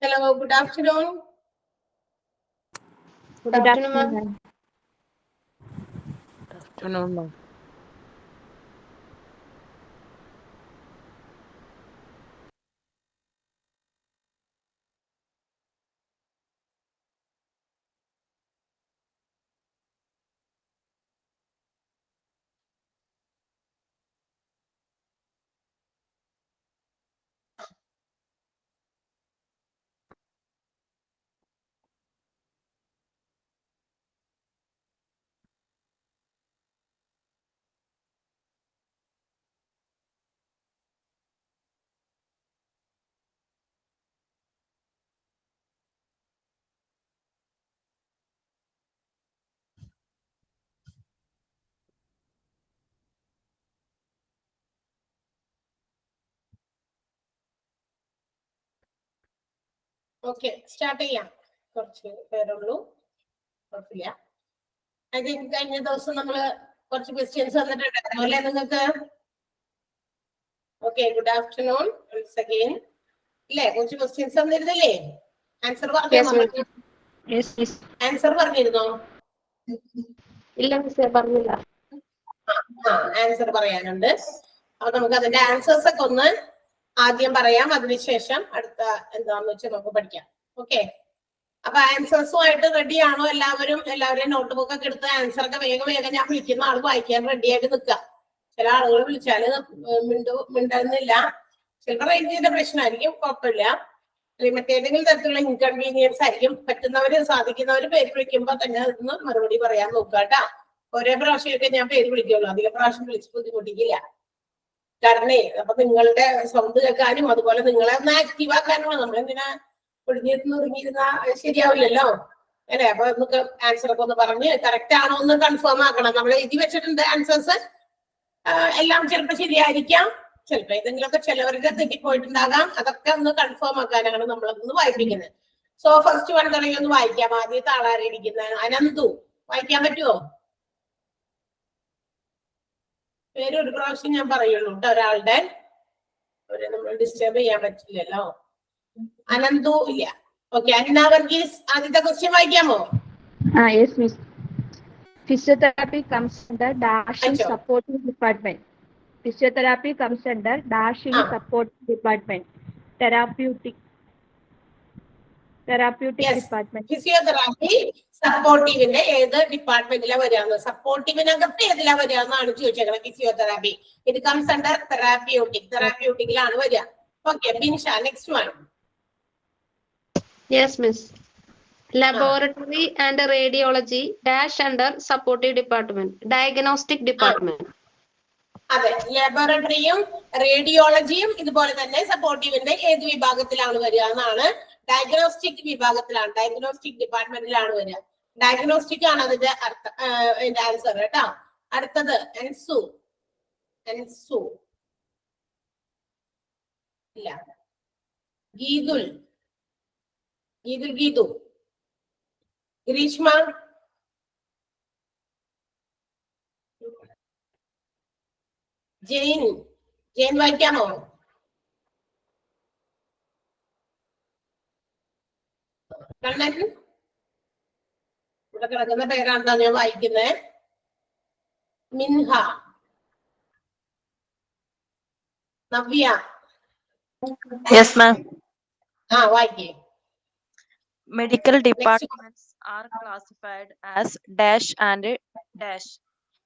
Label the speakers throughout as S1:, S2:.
S1: Hello, good afternoon.
S2: Good afternoon, ma'am.
S3: Good afternoon, ma'am.
S1: Okay, start ചെയ്യാം. കുറച്ച് പേരുള്ളൂ. കുഴപ്പമില്ല. I think കഴിഞ്ഞ ദിവസം നമ്മള് കുറച്ച് ക്വസ്റ്റ്യൻസ് തന്നിട്ടുണ്ടായിരുന്നു അല്ലേ നിങ്ങൾക്ക്? Okay, good afternoon once again. ഇല്ലേ, കുറച്ച് ക്വസ്റ്റ്യൻസ് തന്നിരുന്നില്ലേ? ആൻസർ പറഞ്ഞോ? ആൻസർ പറഞ്ഞിരുന്നോ?
S2: ഇല്ല മിസ്സേ, പറഞ്ഞില്ല.
S1: ആൻസർ പറയാനുണ്ട്. അപ്പൊ നമുക്ക് അതിന്റെ ആൻസേഴ്സ് ഒക്കെ ഒന്ന് ആദ്യം പറയാം, അതിനുശേഷം അടുത്ത എന്താന്ന് വെച്ചാൽ നമുക്ക് പഠിക്കാം. ഓക്കെ, അപ്പൊ ആൻസേഴ്സുമായിട്ട് റെഡി ആണോ എല്ലാവരും? എല്ലാവരെയും നോട്ട്ബുക്ക് ഒക്കെ എടുത്ത് ആൻസർ ഒക്കെ വേഗം വേഗം ഞാൻ വിളിക്കുന്ന ആൾ വായിക്കാൻ റെഡി ആയിട്ട് നിൽക്കുക. ചില ആളുകൾ വിളിച്ചാല് മിണ്ടുന്നില്ല. ചിലപ്പോൾ റേഞ്ചിന്റെ പ്രശ്നമായിരിക്കും, കുഴപ്പമില്ല. മറ്റേതെങ്കിലും തരത്തിലുള്ള ഇൻകൺവീനിയൻസ് ആയിരിക്കും. പറ്റുന്നവര് സാധിക്കുന്നവര് പേര് വിളിക്കുമ്പോ തന്നെ അതിന് മറുപടി പറയാൻ നോക്കുക കേട്ടാ. ഒരേ പ്രാവശ്യമൊക്കെ ഞാൻ പേര് വിളിക്കുള്ളൂ, അധികം പ്രാവശ്യം വിളിച്ച് ബുദ്ധിമുട്ടിക്കില്ല. കാരണേ അപ്പൊ നിങ്ങളുടെ സൗണ്ട് കേൾക്കാനും അതുപോലെ നിങ്ങളെ ഒന്ന് ആക്റ്റീവ് ആക്കാനുമാണ്. നമ്മളെന്തിനാ ഒഴിഞ്ഞിരുന്ന ശരിയാവില്ലല്ലോ അല്ലെ? അപ്പൊ നമുക്ക് ആൻസർ ഒക്കെ ഒന്ന് പറഞ്ഞ് കറക്റ്റ് ആണോ എന്ന് കൺഫേം ആക്കണം. നമ്മൾ എഴുതി വെച്ചിട്ടുണ്ട് ആൻസേഴ്സ്. എല്ലാം ചിലപ്പോൾ ശരിയായിരിക്കാം, ചിലപ്പോൾ ഏതെങ്കിലുമൊക്കെ ചിലവരുടെ തെറ്റിപ്പോയിട്ടുണ്ടാകാം. അതൊക്കെ ഒന്ന് കൺഫേം ആക്കാനാണ് നമ്മളൊന്ന് വായിപ്പിക്കുന്നത്. സോ ഫസ്റ്റ് വൺ തുടങ്ങി ഒന്ന് വായിക്കാം. ആദ്യത്തെ ആളാരിയിരിക്കുന്നത് അനന്തു. വായിക്കാൻ പറ്റുമോ? പേര് ഒരു പ്രാവശ്യം ഞാൻ പറയുള്ളൂ കേട്ടോ, ഒരാളുടെ. അവരെ നമ്മൾ ഡിസ്റ്റർബ് ചെയ്യാൻ പറ്റില്ലല്ലോ. അനന്തു ഇല്ല. ഓക്കെ, അന്ന വർഗീസ് ആദ്യത്തെ question വായിക്കാമോ?
S2: Yes, miss. Physiotherapy comes under dashing supporting department. Physiotherapy comes under dashing supporting department. Therapeutic department.
S1: Physiotherapy സപ്പോർട്ടീവിന്റെ ഏത് ഡിപ്പാർട്ട്മെന്റിലാ വരികയെന്ന്, സപ്പോർട്ടീവിനകത്ത് ഏതിലാ വരികയെന്നാണ് ചോദിച്ചേക്കുന്നത്. ഫിസിയോതെറാപ്പി ഇത് കംസ് അണ്ടർ തെറാപ്യൂട്ടിക്കിലാണ് വരിക. Okay, Binsha next one.
S4: Yes, miss. Laboratory and radiology dash under supportive department. Diagnostic department.
S1: അതെ, ലബോറട്ടറിയും റേഡിയോളജിയും ഇതുപോലെ തന്നെ സപ്പോർട്ടീവിന്റെ ഏത് വിഭാഗത്തിലാണ് വരിക എന്നാണ്? ഡയഗ്നോസ്റ്റിക് വിഭാഗത്തിലാണ്, ഡയഗ്നോസ്റ്റിക് ഡിപ്പാർട്ട്മെന്റിലാണ് വരിക. ഡയഗ്നോസ്റ്റിക് ആണ് അതിന്റെ അർത്ഥം, അതിന്റെ ആൻസർ കേട്ടോ. അടുത്തത് എൻസു. ഇല്ല. ഗീതു. ഗ്രീഷ്മ. ജെയിൻ വായിക്കാമോ? കണ്ണൻ. ഇവിടെ കിടക്കുന്ന പേരാണ് ഞാൻ വായിക്കുന്നത്. മിൻഹ. Navya.
S3: Yes, ma'am.
S1: വായിക്കേ.
S3: Medical departments are classified as dash and dash.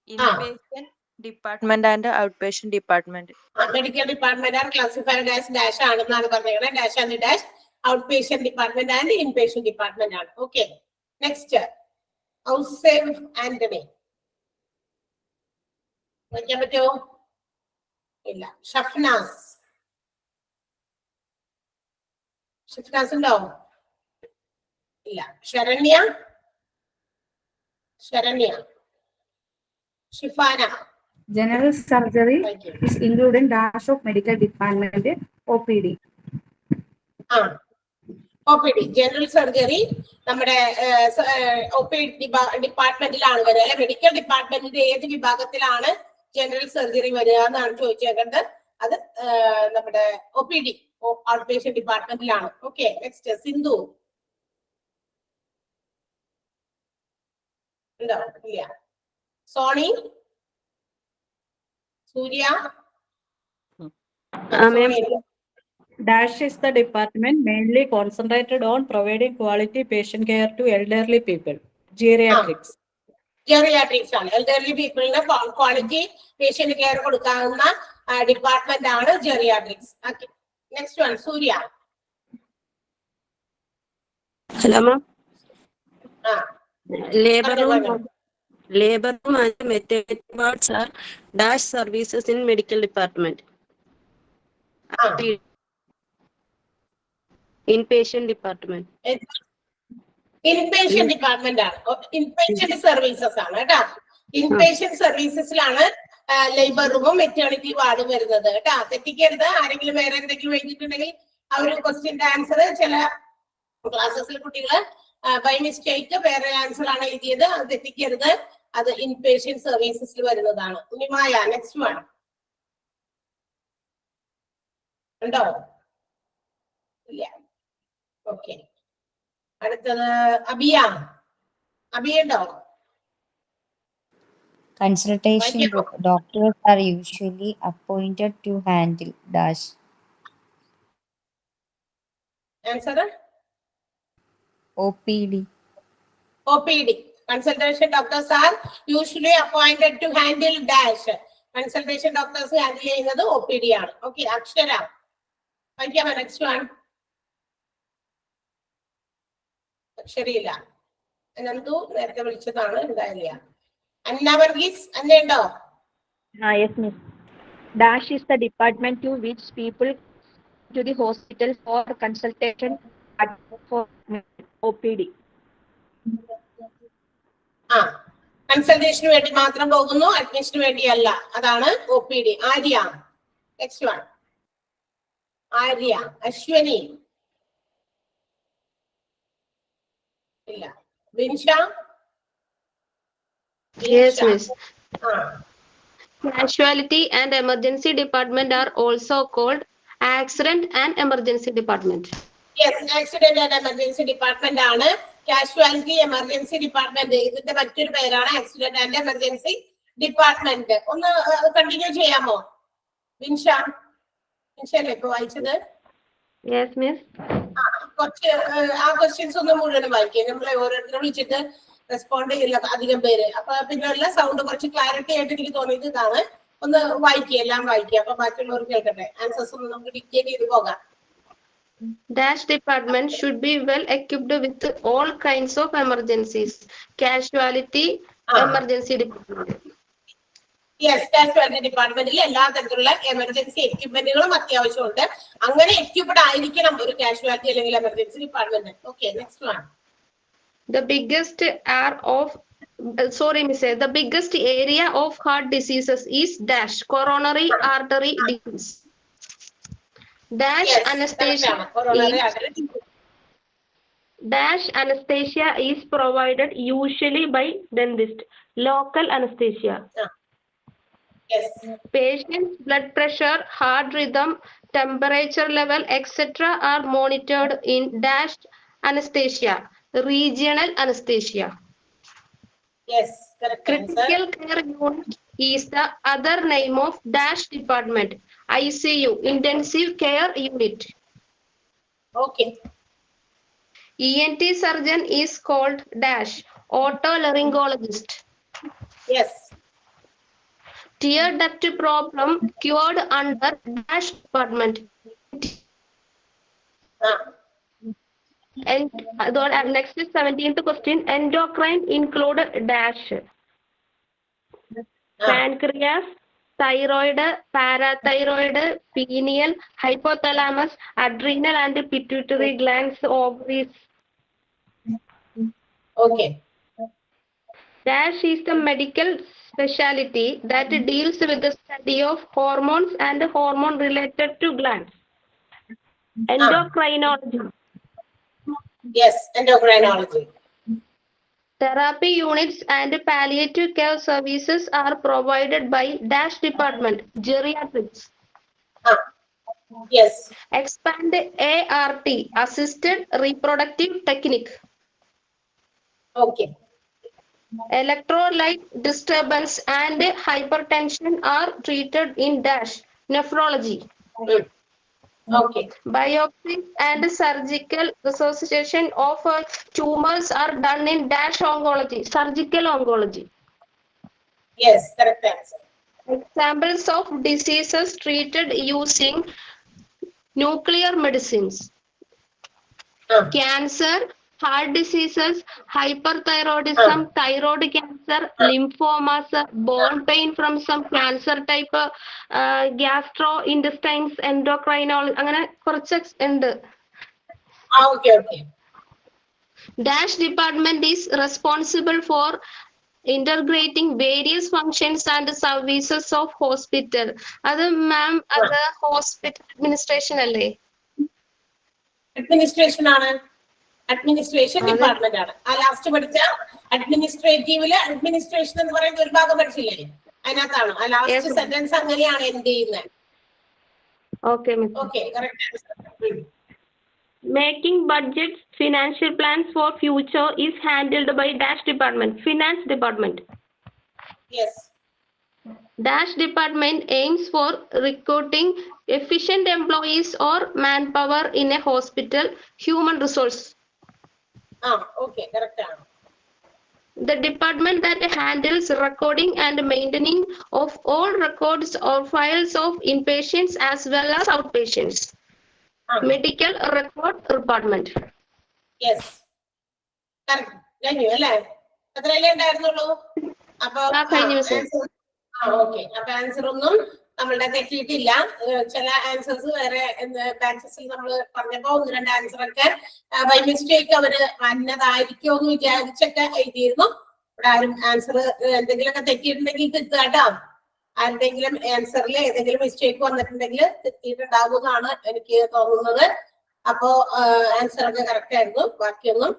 S3: Inpatient department and outpatient department.
S1: Medical department are classified as dash ആണെന്നാണ് പറഞ്ഞത്. Dash and dash. Outpatient department and inpatient department ആണ്. Okay. Next. ഔസേഫ് ആന്റണി. വായിക്കാൻ പറ്റുമോ? ഇല്ല. ഷഫ്നാസ് ഉണ്ടോ? ഇല്ല. Saranya. Shifana.
S5: General surgery is included dash of medical department, OPD.
S1: OPD general surgery നമ്മുടെ ഡിപ്പാർട്ട്മെന്റിലാണ് വരിക അല്ലെ? മെഡിക്കൽ ഡിപ്പാർട്ട്മെന്റിന്റെ ഏത് വിഭാഗത്തിലാണ് ജനറൽ സർജറി വരിക എന്നാണ് ചോദിച്ചേക്കുന്നത്. അത് നമ്മുടെ ഔട്ട് പേഷ്യന്റ് ഡിപ്പാർട്ട്മെന്റിലാണ്. ഓക്കെ, നെക്സ്റ്റ് സിന്ധു ഉണ്ടോ? ഇല്ല. സോണി, സൂര്യ, സോണി ഉണ്ട്.
S5: Dash is the department mainly concentrated on providing quality patient care to elderly people. Geriatrics.
S1: Geriatrics ആണ്. എൽഡർലി പീപ്പിളിന് ക്വാളിറ്റി പേഷ്യന്റ് കെയർ കൊടുക്കാവുന്ന ഡിപ്പാർട്ട്മെന്റ് ആണ് ജെറിയാട്രിക്സ്. നെക്സ്റ്റ് വൺ സൂര്യ.
S6: Hello, ma'am.
S1: ആ
S6: Labor
S1: പറഞ്ഞോ,
S6: room,
S1: പറഞ്ഞോ.
S6: labor room and maternity wards are dash services in medical department.
S1: ആ.
S6: Inpatient department.
S1: Inpatient department ആണ്. Inpatient services ആണ് കേട്ടാ. ഇൻപേഷ്യന്റ് സർവീസസിലാണ് ലേബർ റൂമും മെറ്റേണിറ്റി വാർഡും വരുന്നത് കേട്ടാ. തെറ്റിക്കരുത്. ആരെങ്കിലും വേറെ എന്തെങ്കിലും എഴുതിയിട്ടുണ്ടെങ്കിൽ ആ ഒരു ക്വസ്റ്റ്യന്റെ ആൻസർ ചില ക്ലാസ്സസിൽ കുട്ടികള് ബൈ മിസ്റ്റേക്ക് വേറെ ആൻസർ ആണ് എഴുതിയത്. അത് തെറ്റിക്കരുത്. അത് ഇൻപേഷ്യന്റ് സർവീസസിൽ വരുന്നതാണ്. ഉണ്ണിമായ, നെക്സ്റ്റ് വൺ ഉണ്ടോ? ഇല്ല. ഓക്കെ, അടുത്തത് അബിയ. അബിയ ഉണ്ടോ?
S7: Consultation doctors are usually appointed to handle dash.
S1: Answer
S7: OPD.
S1: OPD. Consultation doctors are usually appointed to handle dash. Consultation doctors handle ചെയ്യുന്നത് OPD ആണ്. ഓക്കെ, അക്ഷര വായിക്കാമോ? Next one. അക്ഷരയില്ല. അനന്തു നേരത്തെ വിളിച്ചതാണ്, ഉണ്ടായില്ല. അന്ന Varghese, അന്നയുണ്ടോ?
S2: Yes, miss. Dash is the department to which people to the hospital for consultation for OPD.
S1: ആ, കൺസൾട്ടേഷന് വേണ്ടി മാത്രം പോകുന്നു, അഡ്മിഷന് വേണ്ടിയല്ല. അതാണ് OPD. Arya, next one. Arya. Ashwani ഇല്ല. ബിൻഷ.
S4: Yes, miss.
S1: ആ,
S4: Casualty and emergency department are also called accident and emergency department.
S1: Yes, accident and emergency department ആണ്. കാഷ്വാലിറ്റി എമർജൻസി ഡിപ്പാർട്ട്മെന്റ് ഇതിന്റെ മറ്റൊരു പേരാണ് ആക്സിഡന്റ് ആൻഡ് എമർജൻസി ഡിപ്പാർട്ട്മെന്റ്. ഒന്ന് കണ്ടിന്യൂ ചെയ്യാമോ? ബിൻഷ, ബിൻഷല്ലേ ഇപ്പൊ വായിച്ചത്?
S4: Yes, miss.
S1: കുറച്ച് ആ ക്വസ്റ്റ്യൻസ് ഒന്ന് മുഴുവനും വായിക്കുക. നമ്മളെ ഓരോരുത്തരും വിളിച്ചിട്ട് റെസ്പോണ്ട് ചെയ്യില്ല അധികം പേര്. അപ്പൊ പിന്നെ ഉള്ള സൗണ്ട് കുറച്ച് ക്ലാരിറ്റി ആയിട്ട് എനിക്ക് തോന്നിയത് ഇതാണ്. ഒന്ന് വായിക്കുക, എല്ലാം വായിക്കുക. അപ്പൊ ബാക്കിയുള്ളവർ കേൾക്കട്ടെ. ആൻസേഴ്സ് ഒന്ന് നമുക്ക് ഡിക്റ്റേറ്റ് ചെയ്ത് പോകാം.
S4: Dash department should be well equipped with all kinds of emergencies. Casualty emergency department.
S1: Yes, casualty ഡിപ്പാർട്ട്മെന്റിൽ എല്ലാ തരത്തിലുള്ള എമർജൻസി എക്യുപ്മെന്റുകളും അത്യാവശ്യമുണ്ട്. അങ്ങനെ എക്യുപ്ഡ് ആയിരിക്കണം ഒരു കാഷ്വാലിറ്റി അല്ലെങ്കിൽ emergency department. Okay, next one.
S4: The biggest the biggest area of heart diseases is dash coronary artery disease. Dash anesthesia. Dash anesthesia is provided usually by dentist. Local anesthesia.
S1: Yes,
S4: Patient's blood pressure, heart rhythm, temperature level, etc. are monitored in dash anesthesia. Regional anesthesia.
S1: Yes, correct answer.
S4: Critical care unit is the other name of dash department. ICU, intensive care unit.
S1: Okay,
S4: ENT surgeon is called dash otolaryngologist.
S1: Yes,
S4: Tear duct problem cured under dash department. And next is 17th question. Endocrine include dash pancreas, thyroid, parathyroid, pineal, hypothalamus, adrenal and pituitary glands, ovaries.
S1: Okay.
S4: Dash is the medical specialty that deals with the study of hormones and hormone related to glands. Endocrinology.
S1: Yes, endocrinology.
S4: Therapy units and palliative care services are provided by dash department. Geriatrics.
S1: Yes.
S4: Expand ART, assisted reproductive technique.
S1: Okay.
S4: Electrolyte disturbance and hypertension are treated in dash nephrology.
S1: Mm. Okay.
S4: Biopsy and surgical resuscitation of tumors are done in dash oncology, surgical oncology.
S1: Yes, correct answer.
S4: Examples of diseases treated using nuclear medicines. Cancer, heart diseases, hyperthyroidism, thyroid cancer, lymphomas, bone pain from some cancer type, gastrointestines, endocrinology, അങ്ങനെ കുറച്ച് ഉണ്ട്.
S1: Okay, okay.
S4: Dash department is responsible for integrating various functions and services of hospital. അത് മാം അത് hospital administration അല്ലേ?
S1: Administration ആണ്, administration department ആണ്. ആ last പഠിച്ച അഡ്മിനിസ്ട്രേറ്റീവില് അഡ്മിനിസ്ട്രേഷൻ എന്ന് പറയുന്ന ഒരു ഭാഗം പഠിച്ചില്ലേ, അതിനകത്താണ് ആ ലാസ്റ്റ് സെന്റൻസ് അങ്ങനെയാണ് എന്ത് ചെയ്യുന്നത്.
S4: Okay,
S1: correct answer.
S4: Making budgets, financial plans for future is handled by dash department, finance department.
S1: Yes.
S4: Dash department aims for recruiting efficient employees or manpower in a hospital, human resource.
S1: Okay, correct ആണ്.
S4: The department that handles recording and maintaining of all records or files of inpatients as well as outpatients. Medical record department.
S1: Yes. Correct. കഴിഞ്ഞു അല്ലേ? അത്രയല്ലേ ഉണ്ടായിരുന്നുള്ളൂ? അപ്പൊ okay, അപ്പൊ answer ഒന്നും നമ്മളുടെ തെറ്റിയിട്ടില്ല. ചില ആൻസേഴ്സ് വേറെ ബാച്ചസിൽ നമ്മൾ പറഞ്ഞപ്പോ 1-2 ആൻസർ ഒക്കെ ബൈ മിസ്റ്റേക്ക് അവര് വന്നതായിരിക്കുമോ എന്ന് വിചാരിച്ചൊക്കെ എഴുതിയിരുന്നു. ഇവിടെ ആരും ആൻസർ എന്തെങ്കിലുമൊക്കെ തെറ്റിയിട്ടുണ്ടെങ്കിൽ തിരുത്താട്ടോ. ആരുടെങ്കിലും ആൻസറിൽ ഏതെങ്കിലും മിസ്റ്റേക്ക് വന്നിട്ടുണ്ടെങ്കിൽ തെറ്റിയിട്ടുണ്ടാകുമെന്നാണ് എനിക്ക് തോന്നുന്നത്. അപ്പോ ആൻസർ ഒക്കെ കറക്റ്റ് ആയിരുന്നു. ബാക്കിയൊന്നും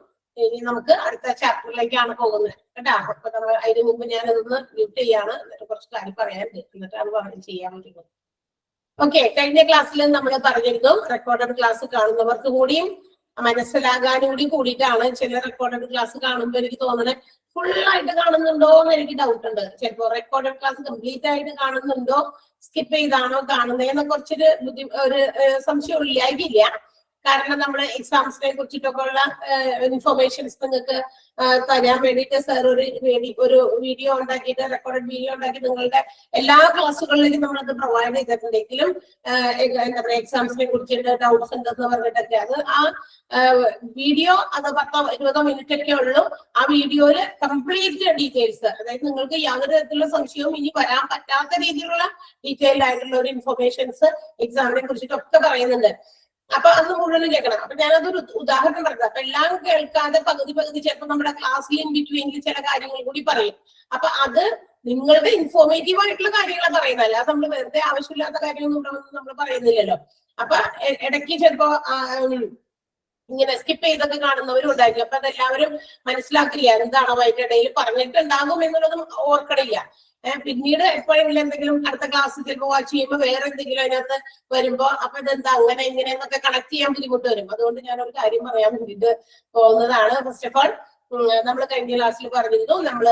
S1: ഇനി നമുക്ക് അടുത്ത ചാപ്റ്ററിലേക്കാണ് പോകുന്നത് കേട്ടോ. അപ്പൊ നമ്മൾ അതിന് മുമ്പ് ഞാൻ ഇതൊന്ന് മ്യൂട്ട് ചെയ്യാണ്, എന്നിട്ട് കുറച്ച് കാര്യം പറയാനുണ്ട്, എന്നിട്ടാണ് ചെയ്യാൻ പറ്റുന്നത്. ഓക്കെ, കഴിഞ്ഞ ക്ലാസ്സിൽ നമ്മൾ പറഞ്ഞിരുന്നു റെക്കോർഡഡ് ക്ലാസ് കാണുന്നവർക്ക് കൂടിയും മനസ്സിലാകാനും കൂടിയിട്ടാണ്. ചില റെക്കോർഡഡ് ക്ലാസ് കാണുമ്പോൾ എനിക്ക് തോന്നുന്നത് ഫുള്ളായിട്ട് കാണുന്നുണ്ടോ എന്ന് എനിക്ക് ഡൗട്ട് ഉണ്ട്. ചിലപ്പോ റെക്കോർഡഡ് ക്ലാസ് കംപ്ലീറ്റ് ആയിട്ട് കാണുന്നുണ്ടോ, സ്കിപ്പ് ചെയ്താണോ കാണുന്നതെന്ന് കുറച്ചൊരു ഒരു സംശയം ഇല്ലായിട്ടില്ല. കാരണം നമ്മൾ എക്സാംസിനെ കുറിച്ചിട്ടൊക്കെ ഉള്ള ഇൻഫോർമേഷൻസ് നിങ്ങൾക്ക് തരാൻ വേണ്ടിയിട്ട് സാർ ഒരു വീഡിയോ ഉണ്ടാക്കിയിട്ട്, റെക്കോർഡഡ് വീഡിയോ ഉണ്ടാക്കി നിങ്ങളുടെ എല്ലാ ക്ലാസ്സുകളിലും നമ്മളത് പ്രൊവൈഡ് ചെയ്തിട്ടുണ്ടെങ്കിലും എന്താ പറയുക, എക്സാംസിനെ കുറിച്ചിട്ട് ഡൗട്ട്സ് ഉണ്ടെന്ന് പറഞ്ഞിട്ടൊക്കെ അത് ആ വീഡിയോ അത് 10-20 മിനിറ്റ് ഒക്കെ ഉള്ളൂ. ആ വീഡിയോയില് കംപ്ലീറ്റ് ഡീറ്റെയിൽസ്, അതായത് നിങ്ങൾക്ക് യാതൊരു തരത്തിലുള്ള സംശയവും ഇനി വരാൻ പറ്റാത്ത രീതിയിലുള്ള ഡീറ്റെയിൽഡ് ആയിട്ടുള്ള ഒരു ഇൻഫോർമേഷൻസ് എക്സാമിനെ കുറിച്ചിട്ടൊക്കെ പറയുന്നുണ്ട്. അപ്പൊ അത് മുഴുവനും കേൾക്കണം. അപ്പൊ ഞാനതൊരു ഉദാഹരണം പറഞ്ഞത്. അപ്പൊ എല്ലാം കേൾക്കാതെ പകുതി ചിലപ്പോൾ നമ്മുടെ ക്ലാസ്സിൽ ഇൻ ബിറ്റ്വീനിൽ ചില കാര്യങ്ങൾ കൂടി പറയും. അപ്പൊ അത് നിങ്ങളുടെ ഇൻഫോർമേറ്റീവ് ആയിട്ടുള്ള കാര്യങ്ങളാണ് പറയുന്നത്, അല്ലാതെ നമ്മൾ വെറുതെ ആവശ്യമില്ലാത്ത കാര്യമൊന്നും നമ്മൾ പറയുന്നില്ലല്ലോ. അപ്പൊ ഇടയ്ക്ക് ചിലപ്പോ ഇങ്ങനെ സ്കിപ്പ് ചെയ്തൊക്കെ കാണുന്നവരും ഉണ്ടായിരിക്കും. അപ്പൊ അതെല്ലാവരും മനസ്സിലാക്കില്ല എന്താണോ അതിനിടയിൽ പറഞ്ഞിട്ടുണ്ടാകും എന്നുള്ളതും ഓർക്കണില്ല. പിന്നീട് എപ്പോഴെങ്കിലും എന്തെങ്കിലും അടുത്ത ക്ലാസ് ചിലപ്പോൾ വാച്ച് ചെയ്യുമ്പോൾ വേറെ എന്തെങ്കിലും അതിനകത്ത് വരുമ്പോ അപ്പൊ ഇതെന്താ അങ്ങനെ ഇങ്ങനെ എന്നൊക്കെ കണക്ട് ചെയ്യാൻ ബുദ്ധിമുട്ട് വരും. അതുകൊണ്ട് ഞാനൊരു കാര്യം പറയാൻ വേണ്ടിയിട്ട് പോകുന്നതാണ്. ഫസ്റ്റ് ഓഫ് ഓൾ നമ്മൾ കഴിഞ്ഞ ക്ലാസ്സിൽ പറഞ്ഞിരുന്നു, നമ്മൾ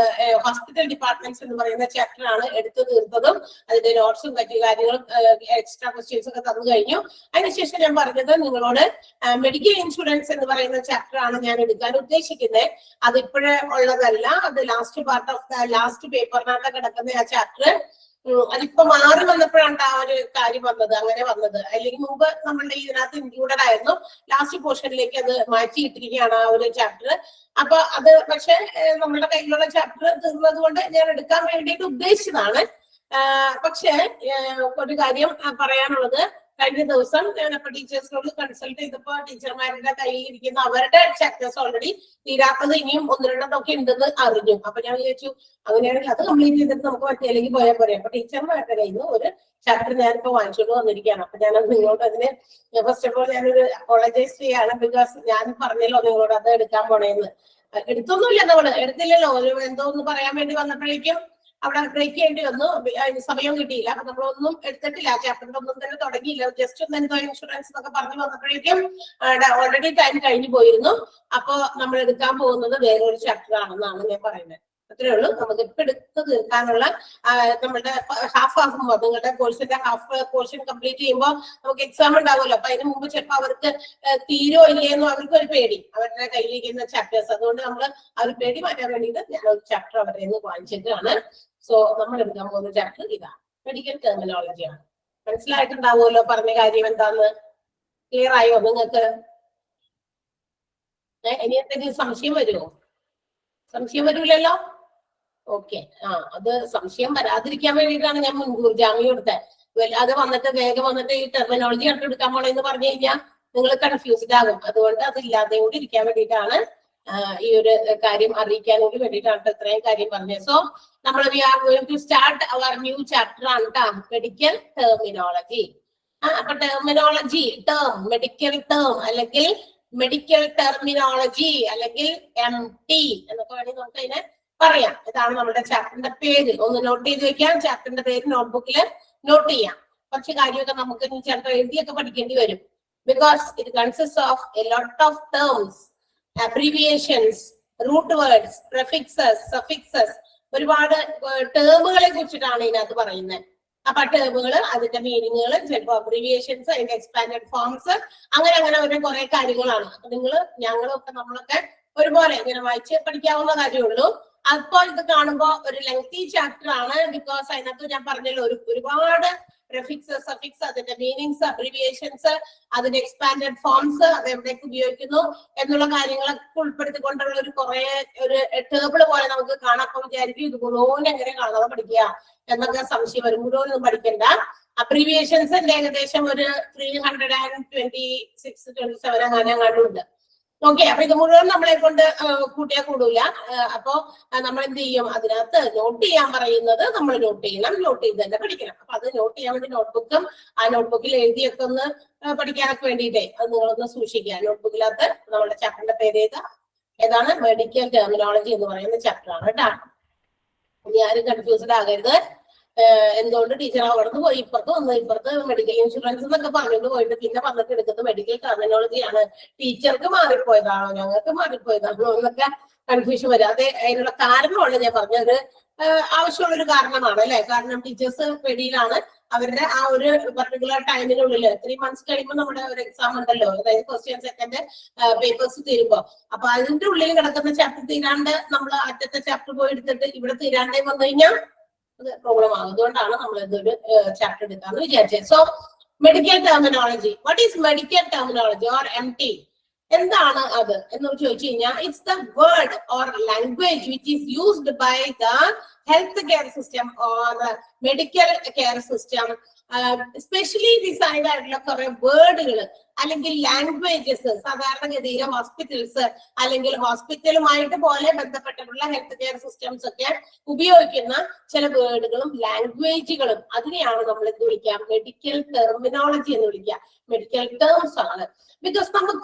S1: ഹോസ്പിറ്റൽ ഡിപ്പാർട്ട്മെന്റ്സ് എന്ന് പറയുന്ന ചാപ്റ്റർ ആണ് എടുത്തു തീർത്തതും അതിന്റെ നോട്ട്സും മറ്റു കാര്യങ്ങളും എക്സ്ട്രാ ക്വസ്റ്റ്യൻസ് ഒക്കെ തന്നു കഴിഞ്ഞു. അതിനുശേഷം ഞാൻ പറഞ്ഞത് നിങ്ങളോട് മെഡിക്കൽ ഇൻഷുറൻസ് എന്ന് പറയുന്ന ചാപ്റ്റർ ആണ് ഞാൻ എടുക്കാൻ ഉദ്ദേശിക്കുന്നത്. അത് ഇപ്പോഴേ ഉള്ളതല്ല, അത് last part of the last പേപ്പറിനകത്ത് കിടക്കുന്ന ആ ചാപ്റ്റർ. അതിപ്പോ മാറി വന്നപ്പോഴാണ് ആ ഒരു കാര്യം വന്നത്, അങ്ങനെ വന്നത്. അല്ലെങ്കിൽ മുമ്പ് നമ്മളുടെ ഇതിനകത്ത് ഇൻക്ലൂഡഡ് ആയിരുന്നു. ലാസ്റ്റ് പോർഷനിലേക്ക് അത് മാറ്റിയിട്ടിരിക്കുകയാണ് ആ ഒരു ചാപ്റ്റർ. അപ്പൊ അത് പക്ഷെ നമ്മളുടെ കയ്യിലുള്ള ചാപ്റ്റർ തീർന്നത് കൊണ്ട് ഞാൻ എടുക്കാൻ വേണ്ടിയിട്ട് ഉദ്ദേശിച്ചതാണ്. പക്ഷെ ഒരു കാര്യം പറയാനുള്ളത്, കഴിഞ്ഞ ദിവസം ഞാനപ്പോ ടീച്ചേഴ്സിനോട് കൺസൾട്ട് ചെയ്തപ്പോ ടീച്ചർമാരുടെ കയ്യിൽ ഇരിക്കുന്ന അവരുടെ ചാപ്റ്റേഴ്സ് ഓൾറെഡി തീരാത്തത് ഇനിയും 1-2 ഒക്കെ ഉണ്ടെന്ന് അറിഞ്ഞു. അപ്പൊ ഞാൻ വിചാരിച്ചു അങ്ങനെയാണെങ്കിൽ അത് കംപ്ലീറ്റ് ചെയ്തിട്ട് നമുക്ക് മറ്റേലേക്ക് പോയാൽ പോരെ. അപ്പൊ ടീച്ചർമാരുടെ കയ്യിൽ നിന്ന് ഒരു ചാപ്റ്റർ ഞാനിപ്പോ വാങ്ങിച്ചുകൊണ്ട് വന്നിരിക്കുകയാണ്. അപ്പൊ ഞാനത് നിങ്ങളോട് അതിന് ഫസ്റ്റ് ഓഫ് ഓൾ ഞാനൊരു അപ്പോളജൈസ് ചെയ്യാണ്. ബിക്കോസ് ഞാൻ പറഞ്ഞല്ലോ നിങ്ങളോട് അത് എടുക്കാൻ പോണേന്ന്. എടുത്തൊന്നുമില്ല, നമ്മള് എടുത്തില്ലല്ലോ. ഒരു എന്തോ ഒന്ന് പറയാൻ വേണ്ടി വന്നപ്പോഴേക്കും അവിടെ ബ്രേക്ക് ചെയ്യേണ്ടി വന്നു, സമയം കിട്ടിയില്ല. അപ്പൊ നമ്മളൊന്നും എടുത്തിട്ടില്ല, ചാപ്റ്ററിന്റെ ഒന്നും തന്നെ തുടങ്ങിയില്ല. ജസ്റ്റ് ഒന്ന് എന്തോ ഇൻഷുറൻസ് എന്നൊക്കെ പറഞ്ഞു വന്നപ്പോഴേക്കും ഓൾറെഡി ടൈം കഴിഞ്ഞു പോയിരുന്നു. അപ്പൊ നമ്മൾ എടുക്കാൻ പോകുന്നത് വേറൊരു ചാപ്റ്റർ ആണെന്നാണ് ഞാൻ പറയുന്നത്. അത്രേ ഉള്ളൂ. നമുക്ക് ഇപ്പൊ എടുത്ത് തീർക്കാനുള്ള നമ്മുടെ ഹാഫ് നിങ്ങളുടെ കോഴ്സിന്റെ ഹാഫ് പോർഷൻ കംപ്ലീറ്റ് ചെയ്യുമ്പോൾ നമുക്ക് എക്സാം ഉണ്ടാവുമല്ലോ. അപ്പൊ അതിന് മുമ്പ് ചിലപ്പോൾ അവർക്ക് തീരോ ഇല്ലേന്നോ അവർക്ക് ഒരു പേടി, അവരുടെ കയ്യിലിരിക്കുന്ന ചാപ്റ്റേഴ്സ്. അതുകൊണ്ട് നമ്മൾ ആ ഒരു പേടി മാറ്റാൻ വേണ്ടിയിട്ട് ഞാൻ ഒരു ചാപ്റ്റർ അവരുടെ നിന്ന് വാങ്ങിച്ചിട്ടാണ്. സോ നമ്മൾ എടുക്കാൻ പോകുന്ന ചാപ്റ്റർ ഇതാണ്, മെഡിക്കൽ ടെർമിനോളജിയാണ്. മനസ്സിലായിട്ടുണ്ടാവുമല്ലോ പറഞ്ഞ കാര്യം എന്താന്ന്? ക്ലിയർ ആയോ നിങ്ങൾക്ക്? ഇനി എന്തെങ്കിലും സംശയം വരുമോ? സംശയം വരൂലല്ലോ? ഓക്കെ. അത് സംശയം വരാതിരിക്കാൻ വേണ്ടിയിട്ടാണ് ഞാൻ മുൻകൂർ ജാമ്യം എടുത്തത്. അത് വന്നിട്ട് വേഗം വന്നിട്ട് ഈ ടെർമിനോളജി കണ്ടു എടുക്കാൻ പോണെന്ന് പറഞ്ഞു കഴിഞ്ഞാൽ നിങ്ങൾ കൺഫ്യൂസ്ഡ് ആകും. അതുകൊണ്ട് അത് ഇല്ലാതെ കൂടി ഇരിക്കാൻ വേണ്ടിയിട്ടാണ്, ഈ ഒരു കാര്യം അറിയിക്കാൻ കൂടി വേണ്ടിയിട്ടാണ് ഇത്രയും കാര്യം പറഞ്ഞത്. സോ നമ്മൾ we are going to start our new chapter ആണ് ട്ടോ, മെഡിക്കൽ ടെർമിനോളജി. അപ്പൊ ടെർമിനോളജി, ടേം, മെഡിക്കൽ ടേം അല്ലെങ്കിൽ മെഡിക്കൽ ടെർമിനോളജി അല്ലെങ്കിൽ MT എന്നൊക്കെ വേണമെങ്കിൽ നമുക്ക് അതിനെ പറയാം. ഇതാണ് നമ്മുടെ ചാപ്റ്ററിന്റെ പേര്. ഒന്ന് നോട്ട് ചെയ്ത് വെക്കാം. ചാപ്റ്ററിന്റെ പേര് നോട്ട്ബുക്കിൽ നോട്ട് ചെയ്യാം. കുറച്ച് കാര്യമൊക്കെ നമുക്ക് ചിലപ്പോൾ എഴുതിയൊക്കെ പഠിക്കേണ്ടി വരും. Because it consist of a lot of terms, abbreviations, root words, prefixes, suffixes, ഒരുപാട് ടേമുകളെ കുറിച്ചിട്ടാണ് ഇതിനകത്ത് പറയുന്നത്. അപ്പൊ ടേമുകൾ, അതിന്റെ മീനിങ്ങുകൾ, ചിലപ്പോൾ അബ്രീവിയേഷൻസ്, അതിന്റെ എക്സ്പാൻഡഡ് ഫോംസ്, അങ്ങനെ ഒരു കുറെ കാര്യങ്ങളാണ്. അപ്പൊ ഞങ്ങളൊക്കെ നമ്മളൊക്കെ ഒരുപോലെ ഇങ്ങനെ വായിച്ച് പഠിക്കാവുന്ന കാര്യമുള്ളൂ. അപ്പോൾ ഇത് കാണുമ്പോ ഒരു ലെങ്തി ചാപ്റ്റർ ആണ്. ബിക്കോസ് അതിനകത്ത് ഞാൻ പറഞ്ഞല്ലോ ഒരുപാട് പ്രിഫിക്സ്, സഫിക്സ്, അതിന്റെ മീനിങ്സ്, അബ്രീവിയേഷൻസ്, അതിന്റെ എക്സ്പാൻഡഡ് ഫോംസ്, അത് എവിടേക്ക് ഉപയോഗിക്കുന്നു എന്നുള്ള കാര്യങ്ങളൊക്കെ ഉൾപ്പെടുത്തിക്കൊണ്ടുള്ള ഒരു ടേബിൾ പോലെ നമുക്ക് കാണാം. അപ്പൊ വിചാരിക്കും ഇത് മുഴുവൻ എങ്ങനെ കാണാതെ പഠിക്കുക എന്നൊക്കെ സംശയം വരും. മുഴുവനൊന്നും പഠിക്കണ്ട. അബ്രീവിയേഷൻസിന്റെ ഏകദേശം ഒരു 326-27 അങ്ങനെ കണ്ടുണ്ട്. ഓക്കെ. അപ്പൊ ഇത് മുഴുവൻ നമ്മളെ കൊണ്ട് കൂട്ടിയാൽ കൂടൂല. അപ്പൊ നമ്മൾ എന്ത് ചെയ്യും? അതിനകത്ത് നോട്ട് ചെയ്യാൻ പറയുന്നത് നമ്മൾ നോട്ട് ചെയ്യണം, നോട്ട് ചെയ്ത് തന്നെ പഠിക്കണം. അപ്പൊ അത് നോട്ട് ചെയ്യാൻ വേണ്ടി നോട്ട്ബുക്കും ആ നോട്ട്ബുക്കിൽ എഴുതിയൊക്കെ ഒന്ന് പഠിക്കാനൊക്കെ വേണ്ടിയിട്ടേ അത് നിങ്ങളൊന്ന് സൂക്ഷിക്കുക. നോട്ട്ബുക്കിനകത്ത് നമ്മുടെ ചാപ്റ്ററിന്റെ പേര് ഏതാണ്? മെഡിക്കൽ ടെർമിനോളജി എന്ന് പറയുന്ന ചാപ്റ്റർ ആണ് കേട്ടോ. ഇനി ആരും കൺഫ്യൂസ്ഡ് ആകരുത്. എന്തുകൊണ്ട് ടീച്ചർ അവിടുന്ന് പോയി ഇപ്പുറത്ത് മെഡിക്കൽ ഇൻഷുറൻസ് എന്നൊക്കെ പറഞ്ഞുകൊണ്ട് പോയിട്ട് പിന്നെ വന്നിട്ട് എടുക്കുന്നത് മെഡിക്കൽ ടെർമിനോളജിയാണ്. ടീച്ചർക്ക് മാറിപ്പോയതാണോ ഞങ്ങൾക്ക് മാറിപ്പോയതാണോ എന്നൊക്കെ കൺഫ്യൂഷൻ വരും. അതിനുള്ള കാരണമാണ് ഞാൻ പറഞ്ഞത്. ആവശ്യമുള്ളൊരു കാരണമാണ് അല്ലെ? കാരണം ടീച്ചേഴ്സ് പേടിയിലാണ്. അവരുടെ ആ ഒരു പർട്ടിക്കുലർ ടൈമിനുള്ളിൽ 3 months കഴിയുമ്പോൾ നമ്മുടെ ഒരു എക്സാം ഉണ്ടല്ലോ, അതായത് ഫസ്റ്റ് ആൻഡ് സെക്കൻഡ് പേപ്പേഴ്സ് തീരുമ്പോ. അപ്പൊ അതിന്റെ ഉള്ളിൽ കിടക്കുന്ന ചാപ്റ്റർ തീരാണ്ട് നമ്മൾ അറ്റത്തെ ചാപ്റ്റർ പോയി എടുത്തിട്ട് ഇവിടെ തീരാണ്ടേ വന്നു കഴിഞ്ഞാൽ പ്രോബ്ലം ആകും. അതുകൊണ്ടാണ് നമ്മൾ ഇതൊരു ചാപ്റ്റർ എടുക്കാന്ന് വിചാരിച്ചത്. So medical terminology, what is medical terminology or MT? എന്താണ് അത് എന്ന് ചോദിച്ചു കഴിഞ്ഞാൽ it's the word or language which is used by the health care system or medical care system. Specially designed ആയിട്ടുള്ള കുറെ വേർഡുകൾ അല്ലെങ്കിൽ ലാംഗ്വേജസ് സാധാരണഗതിയിലെ ഹോസ്പിറ്റൽസ് അല്ലെങ്കിൽ ഹോസ്പിറ്റലുമായിട്ട് പോലെ ബന്ധപ്പെട്ടിട്ടുള്ള ഹെൽത്ത് കെയർ സിസ്റ്റംസ് ഒക്കെ ഉപയോഗിക്കുന്ന ചില വേർഡുകളും ലാംഗ്വേജുകളും അതിനെയാണ് നമ്മൾ എന്ത് വിളിക്കുക? മെഡിക്കൽ ടെർമിനോളജി എന്ന് വിളിക്കുക. മെഡിക്കൽ ടേംസ് ആണ്. ബിക്കോസ്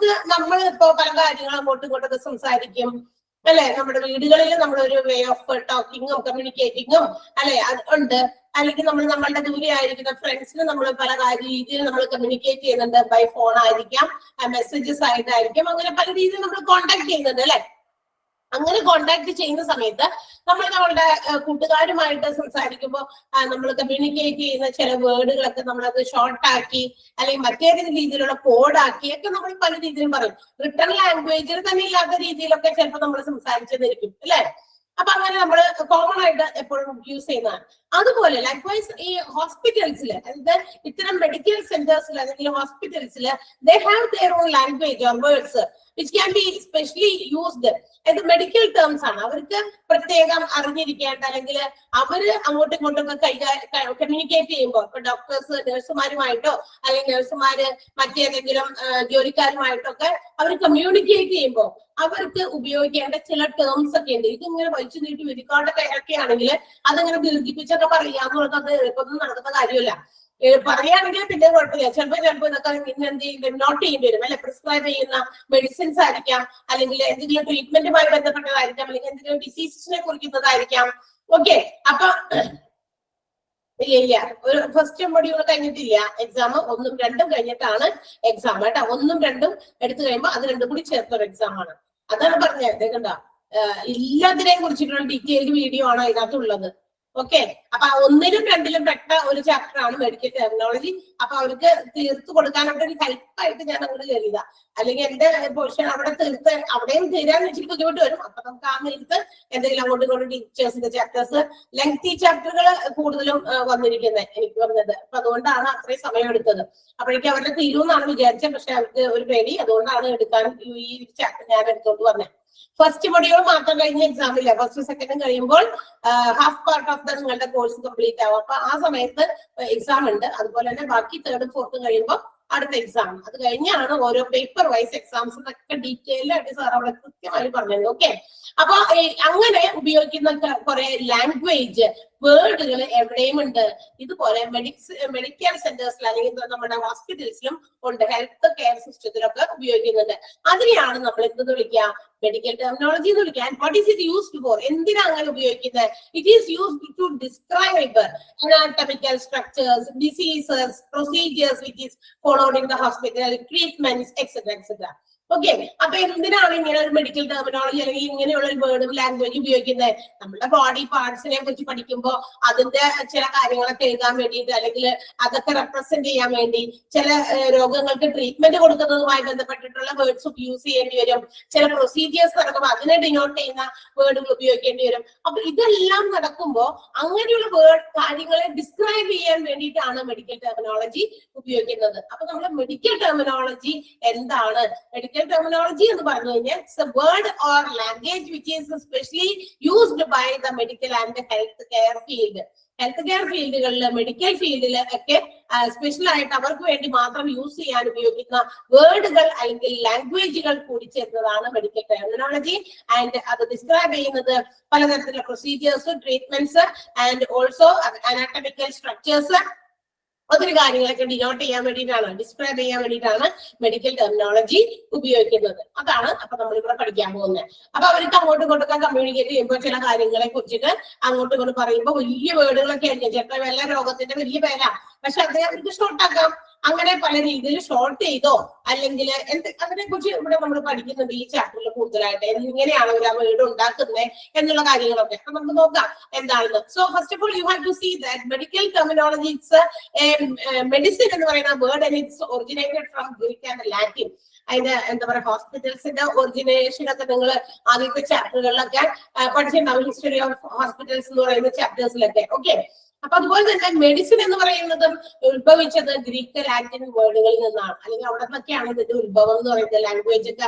S1: നമ്മൾ ഇപ്പോ പല കാര്യങ്ങളും അങ്ങോട്ടും ഇങ്ങോട്ടൊക്കെ സംസാരിക്കും അല്ലെ? നമ്മുടെ വീടുകളിൽ നമ്മളൊരു വേ ഓഫ് ടോക്കിങ്ങും കമ്മ്യൂണിക്കേറ്റിങ്ങും അല്ലെ അത് ഉണ്ട്. അല്ലെങ്കിൽ നമ്മളുടെ ദൂരെ ആയിരിക്കുന്ന ഫ്രണ്ട്സിന് നമ്മൾ പല രീതിയിൽ നമ്മൾ കമ്മ്യൂണിക്കേറ്റ് ചെയ്യുന്നുണ്ട്. ബൈ ഫോൺ ആയിരിക്കാം, മെസ്സേജസ് ആയിട്ടായിരിക്കും, അങ്ങനെ പല രീതിയിൽ നമ്മൾ കോണ്ടാക്ട് ചെയ്യുന്നുണ്ട് അല്ലെ? അങ്ങനെ കോണ്ടാക്ട് ചെയ്യുന്ന സമയത്ത് നമ്മൾ നമ്മളുടെ കൂട്ടുകാരുമായിട്ട് സംസാരിക്കുമ്പോൾ നമ്മൾ കമ്മ്യൂണിക്കേറ്റ് ചെയ്യുന്ന ചില വേർഡുകളൊക്കെ നമ്മളത് ഷോർട്ടാക്കി അല്ലെങ്കിൽ മറ്റേതെങ്കിലും രീതിയിലുള്ള കോഡാക്കി ഒക്കെ നമ്മൾ പല രീതിയിലും പറയും. റിട്ടൺ ലാംഗ്വേജിൽ തന്നെ ഇല്ലാത്ത രീതിയിലൊക്കെ ചിലപ്പോൾ നമ്മൾ സംസാരിച്ചെന്നിരിക്കും അല്ലെ? അപ്പൊ അങ്ങനെ നമ്മൾ കോമൺ ആയിട്ട് എപ്പോഴും യൂസ് ചെയ്യുന്നതാണ്. അതുപോലെ ലൈക്വൈസ് ഈ ഹോസ്പിറ്റൽസിൽ, അതായത് ഇത്തരം മെഡിക്കൽ സെന്റേഴ്സിൽ അല്ലെങ്കിൽ ഹോസ്പിറ്റൽസിൽ they have their own language or words which can be specially used. ഇത് മെഡിക്കൽ ടേംസ് ആണ്. അവർക്ക് പ്രത്യേകം അറിഞ്ഞിരിക്കേണ്ട അല്ലെങ്കിൽ അവര് അങ്ങോട്ടും ഇങ്ങോട്ടും ഒക്കെ കമ്മ്യൂണിക്കേറ്റ് ചെയ്യുമ്പോൾ ഇപ്പൊ ഡോക്ടേഴ്സ് നഴ്സുമാരുമായിട്ടോ അല്ലെങ്കിൽ നഴ്സുമാര് മറ്റേതെങ്കിലും ജോലിക്കാരുമായിട്ടൊക്കെ അവർ കമ്മ്യൂണിക്കേറ്റ് ചെയ്യുമ്പോൾ അവർക്ക് ഉപയോഗിക്കേണ്ട ചില ടേംസ് ഒക്കെ ഉണ്ട്. ഇതിങ്ങനെ വലിച്ചു നീട്ടി വിധിക്കാണ്ടൊക്കെ ആണെങ്കിൽ അതിങ്ങനെ ദീർഘിപ്പിച്ചൊക്കെ പറയാന്നുള്ളത് അത് എളുപ്പമൊന്നും നടക്കുന്ന കാര്യമല്ല. പറയുകയാണെങ്കിൽ പിന്നെ കുഴപ്പമില്ല. ചിലപ്പോ ഇതൊക്കെ എന്ത് ചെയ്യും? നോട്ട് ചെയ്യേണ്ടി വരും അല്ലെ? പ്രിസ്ക്രൈബ് ചെയ്യുന്ന മെഡിസിൻസ് ആയിരിക്കാം, അല്ലെങ്കിൽ എന്തെങ്കിലും ട്രീറ്റ്മെന്റുമായി ബന്ധപ്പെട്ടതായിരിക്കാം, അല്ലെങ്കിൽ എന്തെങ്കിലും ഡിസീസസിനെ കുറിക്കുന്നതായിരിക്കാം. ഓക്കെ, അപ്പൊ ഇല്ല ഒരു ഫസ്റ്റ് മൊഡ്യൂൾ കഴിഞ്ഞിട്ടില്ല, എക്സാം 1ഉം 2ഉം കഴിഞ്ഞിട്ടാണ് എക്സാം കേട്ടോ. 1ഉം 2ഉം എടുത്തു കഴിയുമ്പോൾ അത് രണ്ടും കൂടി ചേർത്തൊരു എക്സാം ആണ്. അതാണ് പറഞ്ഞത്. കണ്ട എല്ലാത്തിനെയും കുറിച്ചിട്ടുള്ള ഡീറ്റെയിൽഡ് വീഡിയോ ആണ് അതിനകത്തുള്ളത്. ഓക്കെ, അപ്പൊ 1ലും 2ലും പെട്ട ഒരു ചാപ്റ്റർ ആണ് മെഡിക്കൽ ടെർമിനോളജി. അപ്പൊ അവർക്ക് തീർത്തു കൊടുക്കാനുള്ള ഒരു ഹെൽപ്പായിട്ട് ഞാൻ അങ്ങോട്ട് കയറിയതാ. അല്ലെങ്കിൽ എന്റെ പോർഷൻ അവിടെ തീർത്ത് അവിടെയും തീരാൻ ഇച്ചിരി ബുദ്ധിമുട്ട് വരും. അപ്പൊ നമുക്ക് ആ നേരത്ത് എന്തെങ്കിലും അങ്ങോട്ടും ഇങ്ങോട്ടും ടീച്ചേഴ്സിന്റെ ചാപ്റ്റേഴ്സ് ലെങ്തി ചാപ്റ്ററുകൾ കൂടുതലും വന്നിരിക്കുന്നത് എനിക്ക് പറഞ്ഞത്. അപ്പൊ അതുകൊണ്ടാണ് അത്രയും സമയം എടുത്തത്. അപ്പോഴേക്കും അവരുടെ തീരുമെന്നാണ് വിചാരിച്ചത്. പക്ഷെ അവർക്ക് ഒരു പേടി, അതുകൊണ്ടാണ് എടുക്കാൻ ഈ ചാപ്റ്റർ ഞാൻ എടുത്തോണ്ട് വന്നത്. ഫസ്റ്റ് മൊഡ്യൂൾ മാത്രം കഴിഞ്ഞ എക്സാം ഇല്ല, ഫസ്റ്റ് സെക്കൻഡും കഴിയുമ്പോൾ ഹാഫ് പാർട്ട് ഓഫ് ദ നിങ്ങളുടെ കോഴ്സ് കംപ്ലീറ്റ് ആവും. അപ്പൊ ആ സമയത്ത് എക്സാം ഉണ്ട്. അതുപോലെ തന്നെ ബാക്കി 3rd 4th കഴിയുമ്പോൾ അടുത്ത എക്സാം. അത് കഴിഞ്ഞാണ് ഓരോ പേപ്പർ വൈസ് എക്സാംസ് ഒക്കെ ഡീറ്റെയിൽ ആയിട്ട് സാർ അവിടെ കൃത്യമായി പറഞ്ഞത്. ഓക്കെ, അപ്പൊ അങ്ങനെ ഉപയോഗിക്കുന്ന കുറെ ലാംഗ്വേജ് വേർഡുകൾ എവിടെയും ഉണ്ട്. ഇതുപോലെ മെഡിക്കൽ സെന്റേഴ്സിൽ അല്ലെങ്കിൽ നമ്മുടെ ഹോസ്പിറ്റൽസിലും ഉണ്ട്, ഹെൽത്ത് കെയർ സിസ്റ്റത്തിലൊക്കെ ഉപയോഗിക്കുന്നുണ്ട്. അതിനെയാണ് നമ്മൾ എന്തെന്ന് വിളിക്കുക, മെഡിക്കൽ ടെർമിനോളജി എന്ന് വിളിക്കുക. What is it used for? എന്തിനാ അങ്ങനെ ഉപയോഗിക്കുന്നത്? It is used to describe anatomical structures, diseases, procedures which is followed in the hospital, treatments, etc. etc. Okay, അപ്പൊ എന്തിനാണ് ഇങ്ങനെ ഒരു മെഡിക്കൽ ടെർമിനോളജി അല്ലെങ്കിൽ ഇങ്ങനെയുള്ള ഒരു വേർഡ് ലാംഗ്വേജ് ഉപയോഗിക്കുന്നത്? നമ്മുടെ ബോഡി പാർട്സിനെ കുറിച്ച് പഠിക്കുമ്പോൾ അതിന്റെ ചില കാര്യങ്ങളൊക്കെ എഴുതാൻ വേണ്ടിയിട്ട്, അല്ലെങ്കിൽ അതൊക്കെ റെപ്രസെന്റ് ചെയ്യാൻ വേണ്ടി, ചില രോഗങ്ങൾക്ക് ട്രീറ്റ്മെന്റ് കൊടുക്കുന്നതുമായി ബന്ധപ്പെട്ടിട്ടുള്ള വേർഡ്സ് യൂസ് ചെയ്യേണ്ടി വരും. ചില പ്രൊസീജിയേഴ്സ് നടക്കുമ്പോൾ അതിനെ ഡിനോട്ട് ചെയ്യുന്ന വേർഡുകൾ ഉപയോഗിക്കേണ്ടി വരും. അപ്പൊ ഇതെല്ലാം നടക്കുമ്പോൾ അങ്ങനെയുള്ള വേർഡ് കാര്യങ്ങളെ ഡിസ്ക്രൈബ് ചെയ്യാൻ വേണ്ടിയിട്ടാണ് മെഡിക്കൽ ടെർമിനോളജി ഉപയോഗിക്കുന്നത്. അപ്പൊ നമ്മുടെ മെഡിക്കൽ ടെർമിനോളജി എന്താണ്? മെഡിക്കൽ terminology എന്ന് പറഞ്ഞു കഴിഞ്ഞാൽ it's a word or language which is especially used by the medical and health care field. Health care ഫീൽഡുകളിൽ, മെഡിക്കൽ ഫീൽഡിൽ ഒക്കെ സ്പെഷ്യൽ ആയിട്ട് അവർക്ക് വേണ്ടി മാത്രം യൂസ് ചെയ്യാൻ ഉപയോഗിക്കുന്ന വേർഡുകൾ അല്ലെങ്കിൽ ലാംഗ്വേജുകൾ കൂടി ചേർന്നതാണ് മെഡിക്കൽ ടെർമിനോളജി. ആൻഡ് അത് ഡിസ്ക്രൈബ് ചെയ്യുന്നത് പലതരത്തിലുള്ള procedures, treatments and also anatomical structures, ഒത്തിരി കാര്യങ്ങളൊക്കെ ഡിനോട്ട് ചെയ്യാൻ വേണ്ടിയിട്ടാണ്, ഡിസ്ക്രൈബ് ചെയ്യാൻ വേണ്ടിയിട്ടാണ് മെഡിക്കൽ ടെർമിനോളജി ഉപയോഗിക്കുന്നത്. അതാണ് അപ്പൊ നമ്മളിവിടെ പഠിക്കാൻ പോകുന്നത്. അപ്പൊ അവർക്ക് അങ്ങോട്ടും ഇങ്ങോട്ടൊക്കെ കമ്മ്യൂണിക്കേറ്റ് ചെയ്യുമ്പോൾ ചില കാര്യങ്ങളെ കുറിച്ചിട്ട് അങ്ങോട്ടും ഇങ്ങോട്ട് പറയുമ്പോൾ വലിയ വേർഡുകളൊക്കെ ആയിരിക്കും. ചിലപ്പോൾ വല്ല രോഗത്തിന്റെ വലിയ പേരാ, പക്ഷെ അത് അവർക്ക് ഷോർട്ടാക്കാം. അങ്ങനെ പല രീതിയിൽ ഷോർട്ട് ചെയ്തോ അല്ലെങ്കിൽ അതിനെ കുറിച്ച് ഇവിടെ നമ്മൾ പഠിക്കുന്നുണ്ട് ഈ ചാപ്റ്ററിൽ കൂടുതലായിട്ട്. എങ്ങനെയാണ് അവർ ആ വേർഡ് ഉണ്ടാക്കുന്നത് എന്നുള്ള കാര്യങ്ങളൊക്കെ അപ്പൊ നമുക്ക് നോക്കാം എന്താണെന്ന്. So first of all you have to see that medical terminology it's medicine എന്ന് പറയുന്ന word and it's originated from Greek and Latin. അതിന്റെ എന്താ പറയുക, ഹോസ്പിറ്റൽസിന്റെ ഒറിജിനേഷൻ ഒക്കെ നിങ്ങൾ ആദ്യത്തെ ചാപ്റ്ററുകളിലൊക്കെ പഠിച്ചിട്ടുണ്ടാവും, ഹിസ്റ്ററി ഓഫ് ഹോസ്പിറ്റൽസ് എന്ന് പറയുന്ന ചാപ്റ്റേഴ്സിലൊക്കെ. ഓക്കെ, അപ്പൊ അതുപോലെ തന്നെ മെഡിസിൻ എന്ന് പറയുന്നതും ഉത്ഭവിച്ചത് ഗ്രീക്ക് ലാറ്റിൻ വേർഡുകളിൽ നിന്നാണ്, അല്ലെങ്കിൽ അവിടെ നിന്നൊക്കെയാണ് ഇതിന്റെ ഉത്ഭവം എന്ന് പറയുന്നത്. ലാംഗ്വേജ് ഒക്കെ,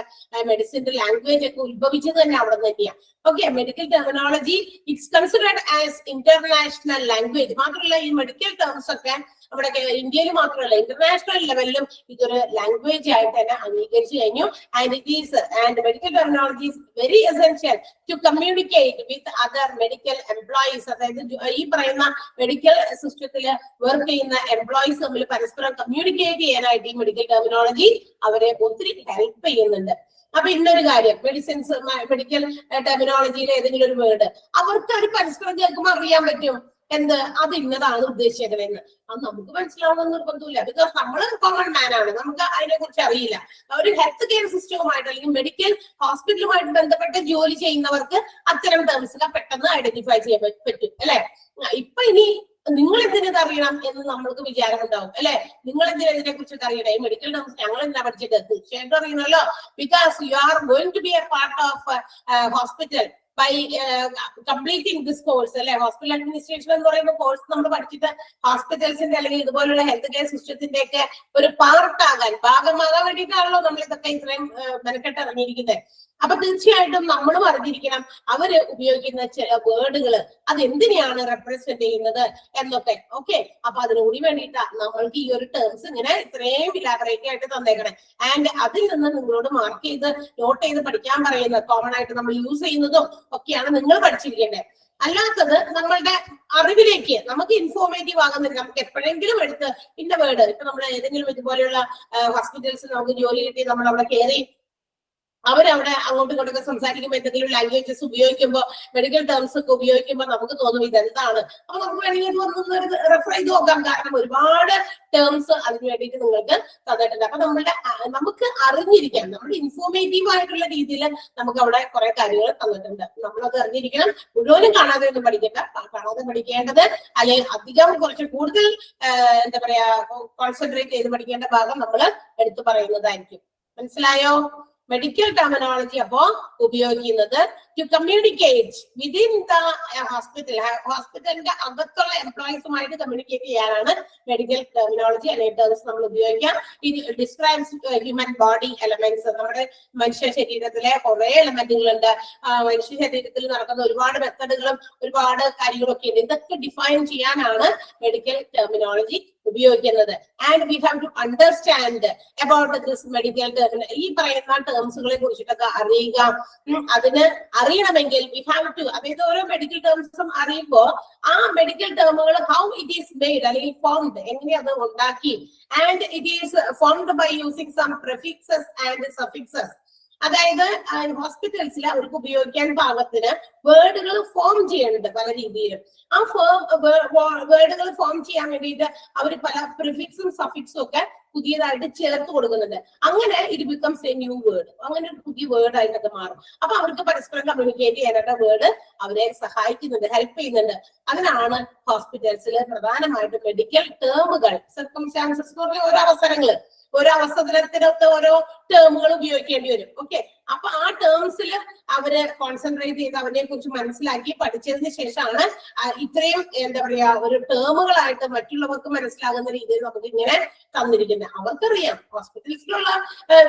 S1: മെഡിസിന്റെ ലാംഗ്വേജ് ഒക്കെ ഉത്ഭവിച്ചത് തന്നെ അവിടെ നിന്ന് തന്നെയാണ്. Okay, medical terminology it's considered as international language. മാത്രമല്ല ഈ മെഡിക്കൽ ടേംസ് ഒക്കെ നമ്മുടെ ഇന്ത്യയിൽ മാത്രമല്ല ഇന്റർനാഷണൽ ലെവലിലും ഇതൊരു ലാംഗ്വേജ് ആയിട്ട് തന്നെ അംഗീകരിച്ചു കഴിഞ്ഞു. And it is and medical terminology is very essential to communicate with other medical employees. അതായത് ഈ പറയുന്ന മെഡിക്കൽ സിസ്റ്റത്തിൽ വർക്ക് ചെയ്യുന്ന എംപ്ലോയീസ് തമ്മിൽ പരസ്പരം കമ്മ്യൂണിക്കേറ്റ് ചെയ്യാനായിട്ട് ഈ മെഡിക്കൽ ടെർമിനോളജി അവരെ ഒത്തിരി ഹെൽപ്പ് ചെയ്യുന്നുണ്ട്. അപ്പൊ ഇന്നൊരു കാര്യം, മെഡിസിൻസ് മെഡിക്കൽ ടെർമിനോളജിയിലെ ഏതെങ്കിലും ഒരു വേർഡ് അവർക്ക് ഒരു പരസ്പരം കേൾക്കുമ്പോൾ അറിയാൻ പറ്റും എന്ത് അത് ഇന്നതാണ് ഉദ്ദേശിച്ചതെന്ന്. അത് നമുക്ക് മനസ്സിലാവണമെന്ന് നിർബന്ധമില്ല, ബിക്കോസ് നമ്മൾ കോമൺ മാൻ ആണ്, നമുക്ക് അതിനെ കുറിച്ച് അറിയില്ല. ഒരു ഹെൽത്ത് കെയർ സിസ്റ്റവുമായിട്ട് അല്ലെങ്കിൽ മെഡിക്കൽ ഹോസ്പിറ്റലുമായിട്ട് ബന്ധപ്പെട്ട് ജോലി ചെയ്യുന്നവർക്ക് അത്തരം ടേംസ് പെട്ടെന്ന് ഐഡന്റിഫൈ ചെയ്യാൻ പറ്റും അല്ലെ. ഇപ്പൊ ഇനി നിങ്ങൾ എന്തിനത് അറിയണം എന്ന് നമ്മൾക്ക് വിചാരമുണ്ടാവും അല്ലെ. നിങ്ങൾ എന്തിനാ ഇതിനെ കുറിച്ചൊക്കെ അറിയണം? ഈ മെഡിക്കൽ ടേംസ് ഞങ്ങൾ എന്താ പഠിച്ചത്? തീർച്ചയായിട്ടും അറിയണമല്ലോ, because you are going to be a part of hospital by completing this course അല്ലെ. ഹോസ്പിറ്റൽ അഡ്മിനിസ്ട്രേഷൻ എന്ന് പറയുന്ന കോഴ്സ് നമ്മൾ പഠിച്ചിട്ട് ഹോസ്പിറ്റൽസിന്റെ അല്ലെങ്കിൽ ഇതുപോലുള്ള ഹെൽത്ത് കെയർ സിസ്റ്റത്തിന്റെ ഒക്കെ ഒരു ഭാഗമാകാൻ വേണ്ടിയിട്ടാണല്ലോ നമ്മൾ ഇതൊക്കെ ഇത്രയും മെനക്കെട്ട് ഇറങ്ങിയിരിക്കുന്നത്. അപ്പൊ തീർച്ചയായിട്ടും നമ്മളും അറിഞ്ഞിരിക്കണം അവര് ഉപയോഗിക്കുന്ന ചില വേർഡുകൾ അത് എന്തിനെയാണ് റെപ്രസെന്റ് ചെയ്യുന്നത് എന്നൊക്കെ. ഓക്കെ, അപ്പൊ അതിനുകൂടി വേണ്ടിയിട്ടാ നമ്മൾക്ക് ഈ ഒരു ടേംസ് ഇങ്ങനെ ഇത്രയും ഇലാബറേറ്റ് ആയിട്ട് തന്നേക്കണേ. ആൻഡ് അതിൽ നിന്ന് നിങ്ങളോട് മാർക്ക് ചെയ്ത് നോട്ട് ചെയ്ത് പഠിക്കാൻ പറയുന്നത് കോമൺ ആയിട്ട് നമ്മൾ യൂസ് ചെയ്യുന്നതും ഒക്കെയാണ് നിങ്ങൾ പഠിച്ചിരിക്കേണ്ടത്. അല്ലാത്തത് നമ്മളുടെ അറിവിലേക്ക് നമുക്ക് ഇൻഫോർമേറ്റീവ് ആകുന്നില്ല. നമുക്ക് എപ്പോഴെങ്കിലും എടുത്ത് ഇന്ന വേർഡ്, ഇപ്പൊ നമ്മൾ ഏതെങ്കിലും ഇതുപോലെയുള്ള ഹോസ്പിറ്റൽസിൽ നമുക്ക് ജോലി കിട്ടി നമ്മൾ അവിടെ കയറി അവരവിടെ അങ്ങോട്ടും ഇങ്ങോട്ടൊക്കെ സംസാരിക്കുമ്പോൾ എന്തെങ്കിലും ലാംഗ്വേജസ് ഉപയോഗിക്കുമ്പോൾ മെഡിക്കൽ ടേംസ് ഒക്കെ ഉപയോഗിക്കുമ്പോൾ നമുക്ക് തോന്നും ഇതെന്താണ്. അപ്പൊ നമുക്ക് വേണമെങ്കിൽ റെഫർ ചെയ്ത് നോക്കാം. കാരണം ഒരുപാട് ടേംസ് അതിന് വേണ്ടിയിട്ട് നിങ്ങൾക്ക് തന്നിട്ടുണ്ട്. അപ്പൊ നമുക്ക് അറിഞ്ഞിരിക്കാം, നമ്മുടെ ഇൻഫോർമേറ്റീവ് ആയിട്ടുള്ള രീതിയിൽ നമുക്ക് അവിടെ കുറെ കാര്യങ്ങൾ തന്നിട്ടുണ്ട്. നമ്മളത് അറിഞ്ഞിരിക്കണം. മുഴുവനും കാണാതെ ഒന്നും പഠിക്കണ്ട. കാണാതെ പഠിക്കേണ്ടത് അല്ലെങ്കിൽ അധികം കുറച്ച് കൂടുതൽ എന്താ പറയാ കോൺസെൻട്രേറ്റ് ചെയ്ത് പഠിക്കേണ്ട ഭാഗം നമ്മൾ എടുത്തു പറയുന്നതായിരിക്കും. മനസ്സിലായോ? മെഡിക്കൽ ടെർമിനോളജി അപ്പോ ഉപയോഗിക്കുന്നത് to communicate within the hospital, ഹോസ്പിറ്റലിന്റെ അകത്തുള്ള എംപ്ലോയീസുമായിട്ട് കമ്മ്യൂണിക്കേറ്റ് ചെയ്യാനാണ് മെഡിക്കൽ ടെർമിനോളജി അല്ലെങ്കിൽ ടേംസ് നമ്മൾ ഉപയോഗിക്കാം. ഇത് ഡിസ്ക്രൈബ്സ് ഹ്യൂമൻ ബോഡി എലമെന്റ്സ്. നമ്മുടെ മനുഷ്യ ശരീരത്തിലെ കുറെ എലമെന്റുകളുണ്ട്. മനുഷ്യ ശരീരത്തിൽ നടക്കുന്ന ഒരുപാട് മെത്തഡുകളും ഒരുപാട് കാര്യങ്ങളൊക്കെ ഉണ്ട്. ഇതൊക്കെ ഡിഫൈൻ ചെയ്യാനാണ് മെഡിക്കൽ ടെർമിനോളജി ഉപയോഗിക്കുന്നത്. And we have to understand about this medical terminology. ഈ പറയുന്ന ടേംസുകളെ കുറിച്ചിട്ടൊക്കെ അറിയുക. അതിന് അറിയണമെങ്കിൽ വി ഹാവ് ടു, അതായത് ഓരോ മെഡിക്കൽ ടേംസും അറിയുമ്പോൾ ആ മെഡിക്കൽ ടേമുകൾ ഹൗ ഇറ്റ് ഈസ് മെയ്ഡ് അല്ലെങ്കിൽ ഫോംഡ്, എങ്ങനെ അത് ഉണ്ടാക്കി. And it is formed by using some prefixes and suffixes. അതായത് ഹോസ്പിറ്റൽസിൽ അവർക്ക് ഉപയോഗിക്കാൻ പാകത്തിന് വേർഡുകൾ ഫോം ചെയ്യുന്നുണ്ട് പല രീതിയിലും. ആ വേർഡുകൾ ഫോം ചെയ്യാൻ വേണ്ടിയിട്ട് അവർ പല പ്രിഫിക്സും സഫിക്സും ഒക്കെ പുതിയതായിട്ട് ചേർത്ത് കൊടുക്കുന്നുണ്ട്. അങ്ങനെ it becomes A new word. അങ്ങനെ ഒരു പുതിയ വേർഡ് ആയിട്ടൊക്കെ മാറും. അപ്പൊ അവർക്ക് പരസ്പരം കമ്മ്യൂണിക്കേറ്റ് ചെയ്യാനായിട്ട് വേർഡ് അവരെ സഹായിക്കുന്നുണ്ട്, ഹെൽപ്പ് ചെയ്യുന്നുണ്ട്. അതിനാണ് ഹോസ്പിറ്റൽസിൽ പ്രധാനമായിട്ടും മെഡിക്കൽ ടേമുകൾ, സർക്കംസ്റ്റാൻസസ് എന്ന് പറഞ്ഞ ഓരോ അവസരങ്ങള്, ഓരോ അവസരത്തിനൊക്കെ ഓരോ ടേമുകൾ ഉപയോഗിക്കേണ്ടി വരും. ഓക്കെ, അപ്പൊ ആ ടേംസിൽ അവര് കോൺസെൻട്രേറ്റ് ചെയ്ത് അവരെ കുറിച്ച് മനസ്സിലാക്കി പഠിച്ചതിന് ശേഷമാണ് ഇത്രയും എന്താ പറയാ ഒരു ടേമുകളായിട്ട് മറ്റുള്ളവർക്ക് മനസ്സിലാകുന്ന രീതിയിൽ നമുക്ക് ഇങ്ങനെ തന്നിരിക്കുന്നത്. അവർക്കറിയാം, ഹോസ്പിറ്റൽസിലുള്ള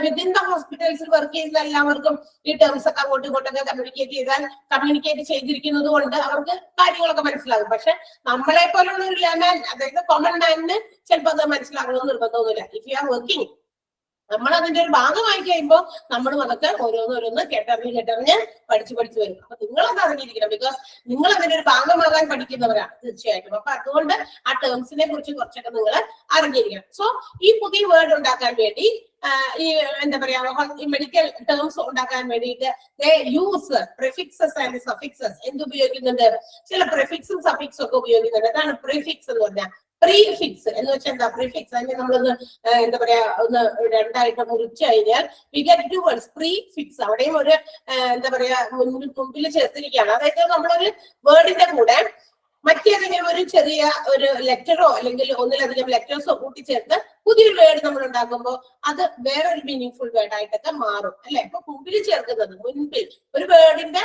S1: വിത്തിൻ ദ ഹോസ്പിറ്റൽസിൽ വർക്ക് ചെയ്യുന്ന എല്ലാവർക്കും ഈ ടേംസ് ഒക്കെ അങ്ങോട്ടും ഇങ്ങോട്ടൊക്കെ കമ്മ്യൂണിക്കേറ്റ് ചെയ്തിരിക്കുന്നത് കൊണ്ട് അവർക്ക് കാര്യങ്ങളൊക്കെ മനസ്സിലാകും. പക്ഷെ നമ്മളെ പോലുള്ള ഒരു ലെമാൻ, അതായത് കോമൺ മാനിന് ചിലപ്പോൾ അത് മനസ്സിലാകണമെന്ന് നിർബന്ധമൊന്നുമില്ല. ഇഫ് യു ആർ വർക്കിംഗ്, നമ്മൾ അതിന്റെ ഒരു ഭാഗമായി കഴിയുമ്പോൾ നമ്മളും അതൊക്കെ ഓരോന്നോരോന്ന് കേട്ടറിഞ്ഞ് പഠിച്ചു വരും. അപ്പൊ നിങ്ങൾ അത് അറിഞ്ഞിരിക്കണം. ബിക്കോസ് നിങ്ങൾ അതിന്റെ ഒരു ഭാഗമാകാൻ പഠിക്കുന്നവരാണ് തീർച്ചയായിട്ടും. അപ്പൊ അതുകൊണ്ട് ആ ടേംസിനെ കുറിച്ച് കുറച്ചൊക്കെ നിങ്ങൾ അറിഞ്ഞിരിക്കണം. സോ ഈ പുതിയ വേർഡ് ഉണ്ടാക്കാൻ വേണ്ടി ഈ എന്താ പറയാ മെഡിക്കൽ ടേംസ് ഉണ്ടാക്കാൻ വേണ്ടിയിട്ട് യൂസ് പ്രിഫിക്സസ് ആൻഡ് സഫിക്സസ്. എന്തുപയോഗിക്കുന്നുണ്ട്? ചില പ്രിഫിക്സും സഫിക്സും ഒക്കെ ഉപയോഗിക്കുന്നുണ്ട്. അതാണ് പ്രിഫിക്സ് എന്ന് പറഞ്ഞാൽ. പ്രീഫിക്സ് എന്ന് വെച്ചാൽ എന്താ? പ്രീഫിക്സ് അതിനെ നമ്മളൊന്ന് എന്താ പറയാ ഒന്ന് രണ്ടായിട്ട് മുറിച്ചു കഴിഞ്ഞാൽ we get two words. Prefix അവിടെയും ഒരു എന്താ പറയാ മുമ്പിൽ ചേർത്തിരിക്കുകയാണ്. അതായത് നമ്മളൊരു വേർഡിന്റെ കൂടെ മറ്റേതെങ്കിലും ഒരു ചെറിയ ഒരു ലെറ്ററോ അല്ലെങ്കിൽ ഒന്നിലധികം ലെറ്റേഴ്സോ കൂട്ടിച്ചേർത്ത് പുതിയൊരു വേർഡ് നമ്മൾ ഉണ്ടാക്കുമ്പോൾ അത് വേറൊരു മീനിങ് ഫുൾ വേർഡ് ആയിട്ടൊക്കെ മാറും അല്ലെ. ഇപ്പൊ മുമ്പിൽ ചേർക്കുന്നത്, മുൻപിൽ ഒരു വേർഡിന്റെ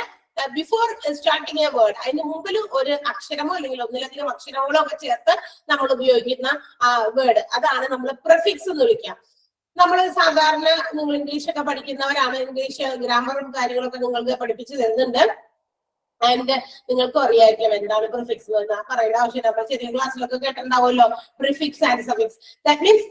S1: ബിഫോർ സ്റ്റാർട്ടിങ് എ വേർഡ്, അതിന് മുമ്പിൽ ഒരു അക്ഷരമോ അല്ലെങ്കിൽ ഒന്നിലധികം അക്ഷരങ്ങളോ ഒക്കെ ചേർത്ത് നമ്മൾ ഉപയോഗിക്കുന്ന വേർഡ്, അതാണ് നമ്മൾ പ്രിഫിക്സ് എന്ന് വിളിക്കുക. നമ്മൾ സാധാരണ നിങ്ങൾ ഇംഗ്ലീഷ് ഒക്കെ പഠിക്കുന്നവരാണ്, ഇംഗ്ലീഷ് ഗ്രാമറും കാര്യങ്ങളൊക്കെ നിങ്ങൾക്ക് പഠിപ്പിച്ചു തരുന്നുണ്ട്. ആൻഡ് നിങ്ങൾക്കും അറിയായിരിക്കും എന്താണ് പ്രിഫിക്സ് എന്ന് പറയേണ്ട ആവശ്യമില്ല. നമ്മൾ ചെറിയ ക്ലാസ്സിലൊക്കെ കേട്ടിട്ടുണ്ടാവുമല്ലോ prefix and suffix. That means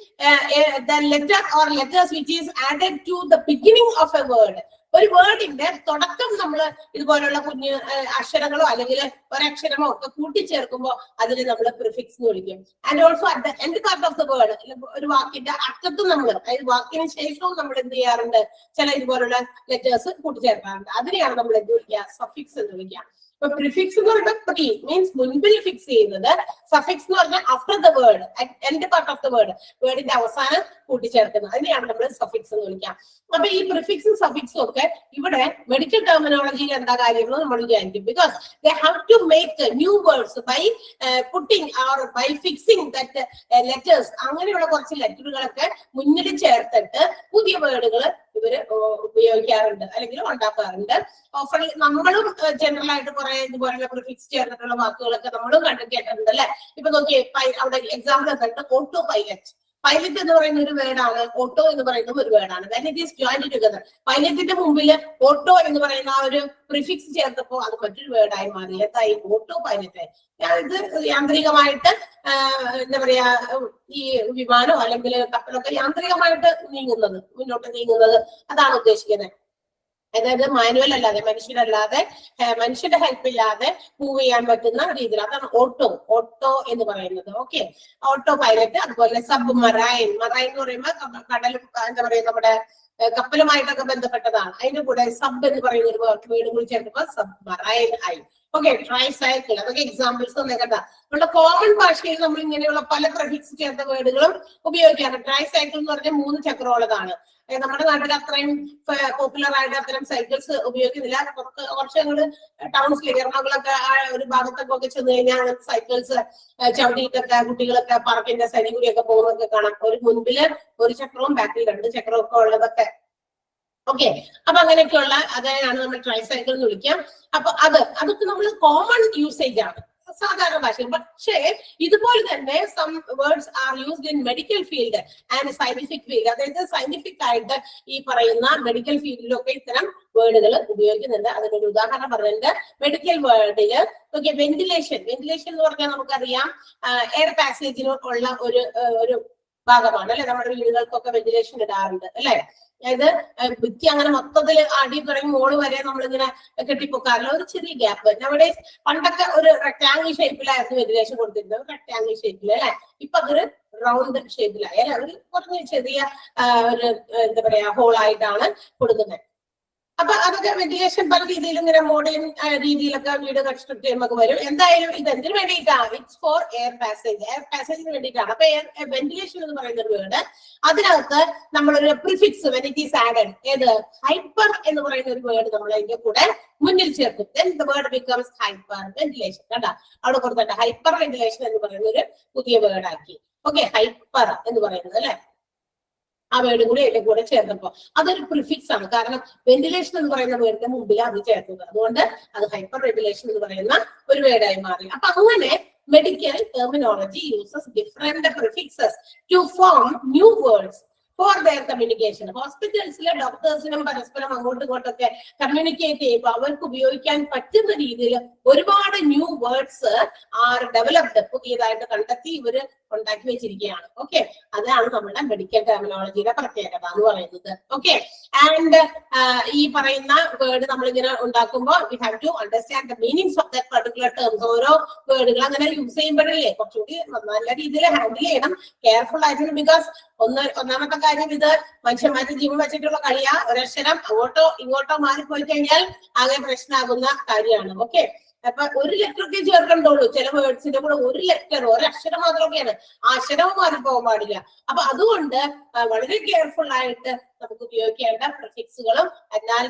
S1: the letter or letters which is added to the beginning of a word. ഒരു വേർഡിന്റെ തുടക്കം നമ്മൾ ഇതുപോലുള്ള കുഞ്ഞ് അക്ഷരങ്ങളോ അല്ലെങ്കിൽ ഒരക്ഷരമോ ഒക്കെ കൂട്ടിച്ചേർക്കുമ്പോൾ അതിന് നമ്മൾ പ്രിഫിക്സ് എന്ന് വിളിക്കും. And also at the end part of the word, ഒരു വാക്കിന്റെ അറ്റത്തും നമ്മൾ, അതായത് വാക്കിന് ശേഷവും നമ്മൾ എന്ത് ചെയ്യാറുണ്ട്? ചില ഇതുപോലുള്ള ലെറ്റേഴ്സ് കൂട്ടിച്ചേർക്കാറുണ്ട്. അതിനെയാണ് നമ്മൾ എന്ത് വിളിക്കുക? സഫിക്സ് എന്ന് വിളിക്കുക. ഇപ്പൊ പ്രിഫിക്സ് എന്ന് പറയുമ്പോൾ പ്രീ മീൻസ് മുൻപിൽ ഫിക്സ് ചെയ്യുന്നത്, സഫിക്സ് എന്ന് പറഞ്ഞാൽ after the word, end part of the word, വേർഡിന്റെ അവസാനം കൂട്ടിച്ചേർക്കുന്നത്, അതിനെയാണ് നമ്മൾ സഫിക്സ് എന്ന് വിളിക്കുക. അപ്പൊ ഈ പ്രിഫിക്സും സഫിക്സും ഒക്കെ ഇവിടെ മെഡിക്കൽ ടെർമിനോളജിയിൽ എന്താ കാര്യങ്ങൾ നമ്മൾ വിചാരിക്കും. Because they have to make new words by putting or by fixing that letters. അങ്ങനെയുള്ള കുറച്ച് ലെറ്ററുകളൊക്കെ മുന്നിൽ ചേർത്തിട്ട് പുതിയ വേർഡുകൾ ഇവര് ഉപയോഗിക്കാറുണ്ട് അല്ലെങ്കിൽ ഉണ്ടാക്കാറുണ്ട്. ഓഫർ നമ്മളും ജനറൽ ആയിട്ട് കുറെ ഇതുപോലുള്ള പ്രിഫിക്സ് ചേർന്നിട്ടുള്ള വാക്കുകളൊക്കെ നമ്മളും കേട്ടിട്ടുണ്ട് അല്ലെ. ഇപ്പൊ നോക്കിയേ, അവിടെ എക്സാമ്പിൾ തന്നിട്ട് ഓട്ടോ പൈലറ്റ്. പൈലറ്റ് എന്ന് പറയുന്ന ഒരു വേർഡാണ്, ഓട്ടോ എന്ന് പറയുന്നത് ഒരു വേർഡാണ്. Then it is joined together. പൈലറ്റിന്റെ മുമ്പിൽ ഓട്ടോ എന്ന് പറയുന്ന ആ ഒരു പ്രിഫിക്സ് ചേർത്തപ്പോൾ അത് മറ്റൊരു വേർഡായി മാറി. എന്തായി? Auto pilot. ഇത് യാന്ത്രികമായിട്ട് എന്താ പറയാ ഈ വിമാനോ അല്ലെങ്കിൽ കപ്പലൊക്കെ യാന്ത്രികമായിട്ട് നീങ്ങുന്നത്, മുന്നോട്ട് നീങ്ങുന്നത്, അതാണ് ഉദ്ദേശിക്കുന്നത്. അതായത് മാനുവൽ അല്ലാതെ, മനുഷ്യന്റെ ഹെൽപ്പ് ഇല്ലാതെ മൂവ് ചെയ്യാൻ പറ്റുന്ന രീതിയിൽ, അതാണ് ഓട്ടോ എന്ന് പറയുന്നത്. Okay, auto pilot. അതുപോലെ സബ് മറൈൻ എന്ന് പറയുമ്പോൾ കടൽ എന്താ പറയുക, നമ്മുടെ കപ്പലുമായിട്ടൊക്കെ ബന്ധപ്പെട്ടതാണ്. അതിന്റെ കൂടെ സബ് എന്ന് പറയുന്ന ഒരു വേർഡ് കൂടി ചേർക്കുമ്പോൾ സബ്മറൈൻ ആയി. ഓക്കെ, ട്രൈസൈക്കിൾ, അതൊക്കെ എക്സാമ്പിൾസ് കേട്ടോ. നമ്മുടെ കോമൺ ഭാഷയിൽ നമ്മൾ ഇങ്ങനെയുള്ള പല പ്രിഫിക്സ് ചേർത്ത വേർഡുകളും ഉപയോഗിക്കാറ്. ട്രൈസൈക്കിൾ എന്ന് പറഞ്ഞാൽ 3 ചക്രമുള്ളതാണ്. നമ്മുടെ നാട്ടിൽ അത്രയും പോപ്പുലർ ആയിട്ട് അത്തരം സൈക്കിൾസ് ഉപയോഗിക്കുന്നില്ല. കുറച്ച് ഞങ്ങള് ടൗൺസിൽ എറണാകുളമൊക്കെ ഒരു ഭാഗത്തൊക്കെ ചെന്ന് കഴിഞ്ഞാൽ അങ്ങനത്തെ സൈക്കിൾസ് ചവിട്ടിയിട്ടൊക്കെ കുട്ടികളൊക്കെ പാർക്കിന്റെ സൈഡിൽ കൂടിയൊക്കെ പോകുന്നതൊക്കെ കാണാം. ഒരു മുൻപില് 1 ചക്രവും ബാക്കിൽ 2 ചക്രവും ഒക്കെ ഉള്ളതൊക്കെ. ഓക്കെ, അപ്പൊ അങ്ങനെയൊക്കെയുള്ള അതിനാണ് നമ്മൾ ട്രൈസൈക്കിൾ എന്ന് വിളിക്കാം. അപ്പൊ അതൊക്കെ നമ്മൾ കോമൺ യൂസേജ് ആണ് സാധാരണ ഭാഷയിൽ. പക്ഷേ ഇതുപോലെ തന്നെ some words are used in medical field and scientific field. അതായത് സയന്റിഫിക് ആയിട്ട് ഈ പറയുന്ന മെഡിക്കൽ ഫീൽഡിലൊക്കെ ഇത്തരം വേർഡുകൾ ഉപയോഗിക്കുന്നുണ്ട്. അതിനൊരു ഉദാഹരണം പറഞ്ഞിട്ടുണ്ട്. മെഡിക്കൽ വേർഡില് ഓക്കെ, വെന്റിലേഷൻ എന്ന് പറഞ്ഞാൽ നമുക്കറിയാം എയർ പാസേജിന് ഉള്ള ഒരു ഭാഗമാണ് അല്ലെ. നമ്മുടെ വീടുകൾക്കൊക്കെ വെന്റിലേഷൻ ഇടാറുണ്ട് അല്ലെ. അതായത് ഭിത്തി അങ്ങനെ മൊത്തത്തിൽ അടി തുടങ്ങി മോള് വരെ നമ്മളിങ്ങനെ കെട്ടിപ്പൊക്കാറില്ല, ഒരു ചെറിയ ഗ്യാപ്പ്. നമ്മുടെ പണ്ടൊക്കെ ഒരു റെക്ടാംഗിൾ ഷേപ്പിലായിരുന്നു വെന്റിലേഷൻ കൊടുത്തിരുന്നത്, റെക്ടാംഗിൾ ഷേപ്പിൽ അല്ലെ. ഇപ്പൊ അതൊരു റൗണ്ട് ഷേപ്പിലായി അല്ലെ. ഒരു കുറഞ്ഞ ചെറിയ ഒരു എന്താ പറയാ ഹോളായിട്ടാണ് കൊടുക്കുന്നത്. അപ്പൊ അതൊക്കെ വെന്റിലേഷൻ പല രീതിയിലും ഇങ്ങനെ മോഡേൺ രീതിയിലൊക്കെ വീട് കൺസ്ട്രക്ട് ചെയ്യുമ്പോൾ വരും. എന്തായാലും ഇത് എന്തിനു വേണ്ടിയിട്ടാണ്? ഇറ്റ്സ് ഫോർ എയർ പാസേജിന് വേണ്ടിയിട്ടാണ്. അപ്പൊ വെന്റിലേഷൻ എന്ന് പറയുന്ന ഒരു വേർഡ്, അതിനകത്ത് നമ്മളൊരു prefix when it is added, ഏത് ഹൈപ്പർ എന്ന് പറയുന്ന ഒരു വേർഡ് നമ്മൾ അതിന്റെ കൂടെ മുന്നിൽ ചേർക്കും. then the word becomes hyper ventilation. കണ്ടാ അവിടെ കൊടുത്തിട്ട് ഹൈപ്പർ വെന്റിലേഷൻ എന്ന് പറയുന്ന ഒരു പുതിയ വേർഡ് ആക്കി. ഓക്കെ, ഹൈപ്പർ എന്ന് പറയുന്നത് അല്ലെ, ആ വേർഡ് കൂടി അതിന്റെ കൂടെ ചേർന്നപ്പോ അതൊരു പ്രിഫിക്സ് ആണ്. കാരണം വെന്റിലേഷൻ എന്ന് പറയുന്ന വേർഡിന്റെ മുമ്പിൽ അത് ചേർത്തത്, അതുകൊണ്ട് അത് ഹൈപ്പർ വെന്റിലേഷൻ എന്ന് പറയുന്ന ഒരു വേർഡായി മാറി. അപ്പൊ അങ്ങനെ medical terminology uses different prefixes to form new words for their communication. ഹോസ്പിറ്റൽസിലെ ഡോക്ടേഴ്സിനും പരസ്പരം അങ്ങോട്ടും ഇങ്ങോട്ടൊക്കെ കമ്മ്യൂണിക്കേറ്റ് ചെയ്യുമ്പോൾ അവർക്ക് ഉപയോഗിക്കാൻ പറ്റുന്ന രീതിയിൽ ഒരുപാട് ന്യൂ വേർഡ്സ് ആർ ഡെവലപ്ഡ്, പുതിയതായിട്ട് കണ്ടെത്തി ഇവര് ഉണ്ടാക്കി വെച്ചിരിക്കുകയാണ്. ഓക്കെ, അതാണ് നമ്മുടെ മെഡിക്കൽ ടെർമിനോളജിയുടെ പ്രത്യേകത എന്ന് പറയുന്നത്. ഓക്കെ, ആൻഡ് ഈ പറയുന്ന വേർഡ് നമ്മളിങ്ങനെ ഉണ്ടാക്കുമ്പോൾ we have to understand the meanings of that particular terms. ഓരോ വേർഡുകൾ അങ്ങനെ യൂസ് ചെയ്യുമ്പോഴല്ലേ കുറച്ചുകൂടി നല്ല രീതിയിൽ ഹാൻഡിൽ ചെയ്യണം, കെയർഫുൾ ആയിരിക്കണം. ബിക്കോസ് ഒന്നാമത്തെ കാര്യം, ഇത് മനുഷ്യന്മാരുടെ ജീവൻ വെച്ചിട്ടുള്ള കളിയാ. ഒരക്ഷരം അങ്ങോട്ടോ ഇങ്ങോട്ടോ മാറിപ്പോയി കഴിഞ്ഞാൽ ആകെ പ്രശ്നമാകുന്ന കാര്യമാണ്. ഓക്കെ, അപ്പൊ ഒരു ലെറ്റർ ഒക്കെ ചേർക്കണ്ടുള്ളൂ. ചില വേർഡ്സിന്റെ കൂടെ ഒരു ലെറ്റർ, ഒരക്ഷരം മാത്രമൊക്കെയാണ്, ആ അക്ഷരവും മാറിപ്പോകാൻ പാടില്ല. അപ്പൊ അതുകൊണ്ട് വളരെ കെയർഫുൾ ആയിട്ട് നമുക്ക് ഉപയോഗിക്കേണ്ട പ്രിഫിക്സുകളും, എന്നാൽ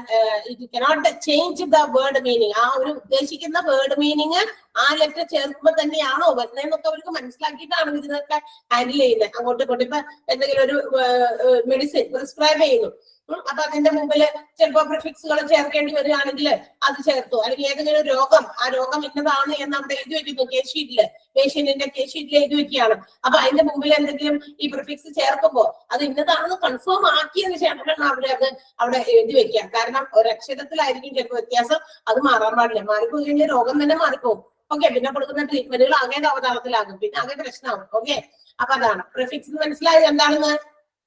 S1: it cannot change the word meaning. ആ ഒരു ഉദ്ദേശിക്കുന്ന വേർഡ് മീനിങ് ആ ലെറ്റർ ചേർക്കുമ്പോൾ തന്നെയാണോ വരുന്നതെന്നൊക്കെ അവർക്ക് മനസ്സിലാക്കിയിട്ടാണ് ഇതിനൊക്കെ ഹാൻഡിൽ ചെയ്യുന്നത്. അങ്ങോട്ടും ഇങ്ങോട്ടും ഇപ്പൊ എന്തെങ്കിലും ഒരു മെഡിസിൻ പ്രിസ്ക്രൈബ് ചെയ്യുന്നു, അപ്പൊ അതിന്റെ മുമ്പിൽ ചിലപ്പോ പ്രിഫിക്സുകൾ ചേർക്കേണ്ടി വരികയാണെങ്കിൽ അത് ചേർത്തു. അല്ലെങ്കിൽ ഏതെങ്കിലും ഒരു രോഗം, ആ രോഗം ഇന്നതാണ് എന്ന് അവിടെ എഴുതി വെക്കുന്നു കേസ് ഷീറ്റില്, പേഷ്യന്റിന്റെ കേസ് ഷീറ്റിൽ എഴുതി വെക്കുകയാണ്. അപ്പൊ അതിന്റെ മുമ്പിൽ എന്തെങ്കിലും ഈ പ്രിഫിക്സ് ചേർക്കുമ്പോ അത് ഇന്നതാണെന്ന് കൺഫേം ആക്കിയതിന് ശേഷമാണ് അവരത് അവിടെ എഴുതി വെക്കുക. കാരണം ഒരക്ഷരത്തിലായിരിക്കും ചിലപ്പോൾ വ്യത്യാസം, അത് മാറാൻ പാടില്ല. മാറിപ്പോയി കഴിഞ്ഞാൽ രോഗം തന്നെ മാറിപ്പോകും. ഓക്കെ, പിന്നെ കൊടുക്കുന്ന ട്രീറ്റ്മെന്റുകൾ ആകെ അവതാളത്തിലാകും, പിന്നെ ആകെ പ്രശ്നമാകും. ഓക്കെ, അപ്പൊ അതാണ് പ്രിഫിക്സ്. മനസ്സിലായത്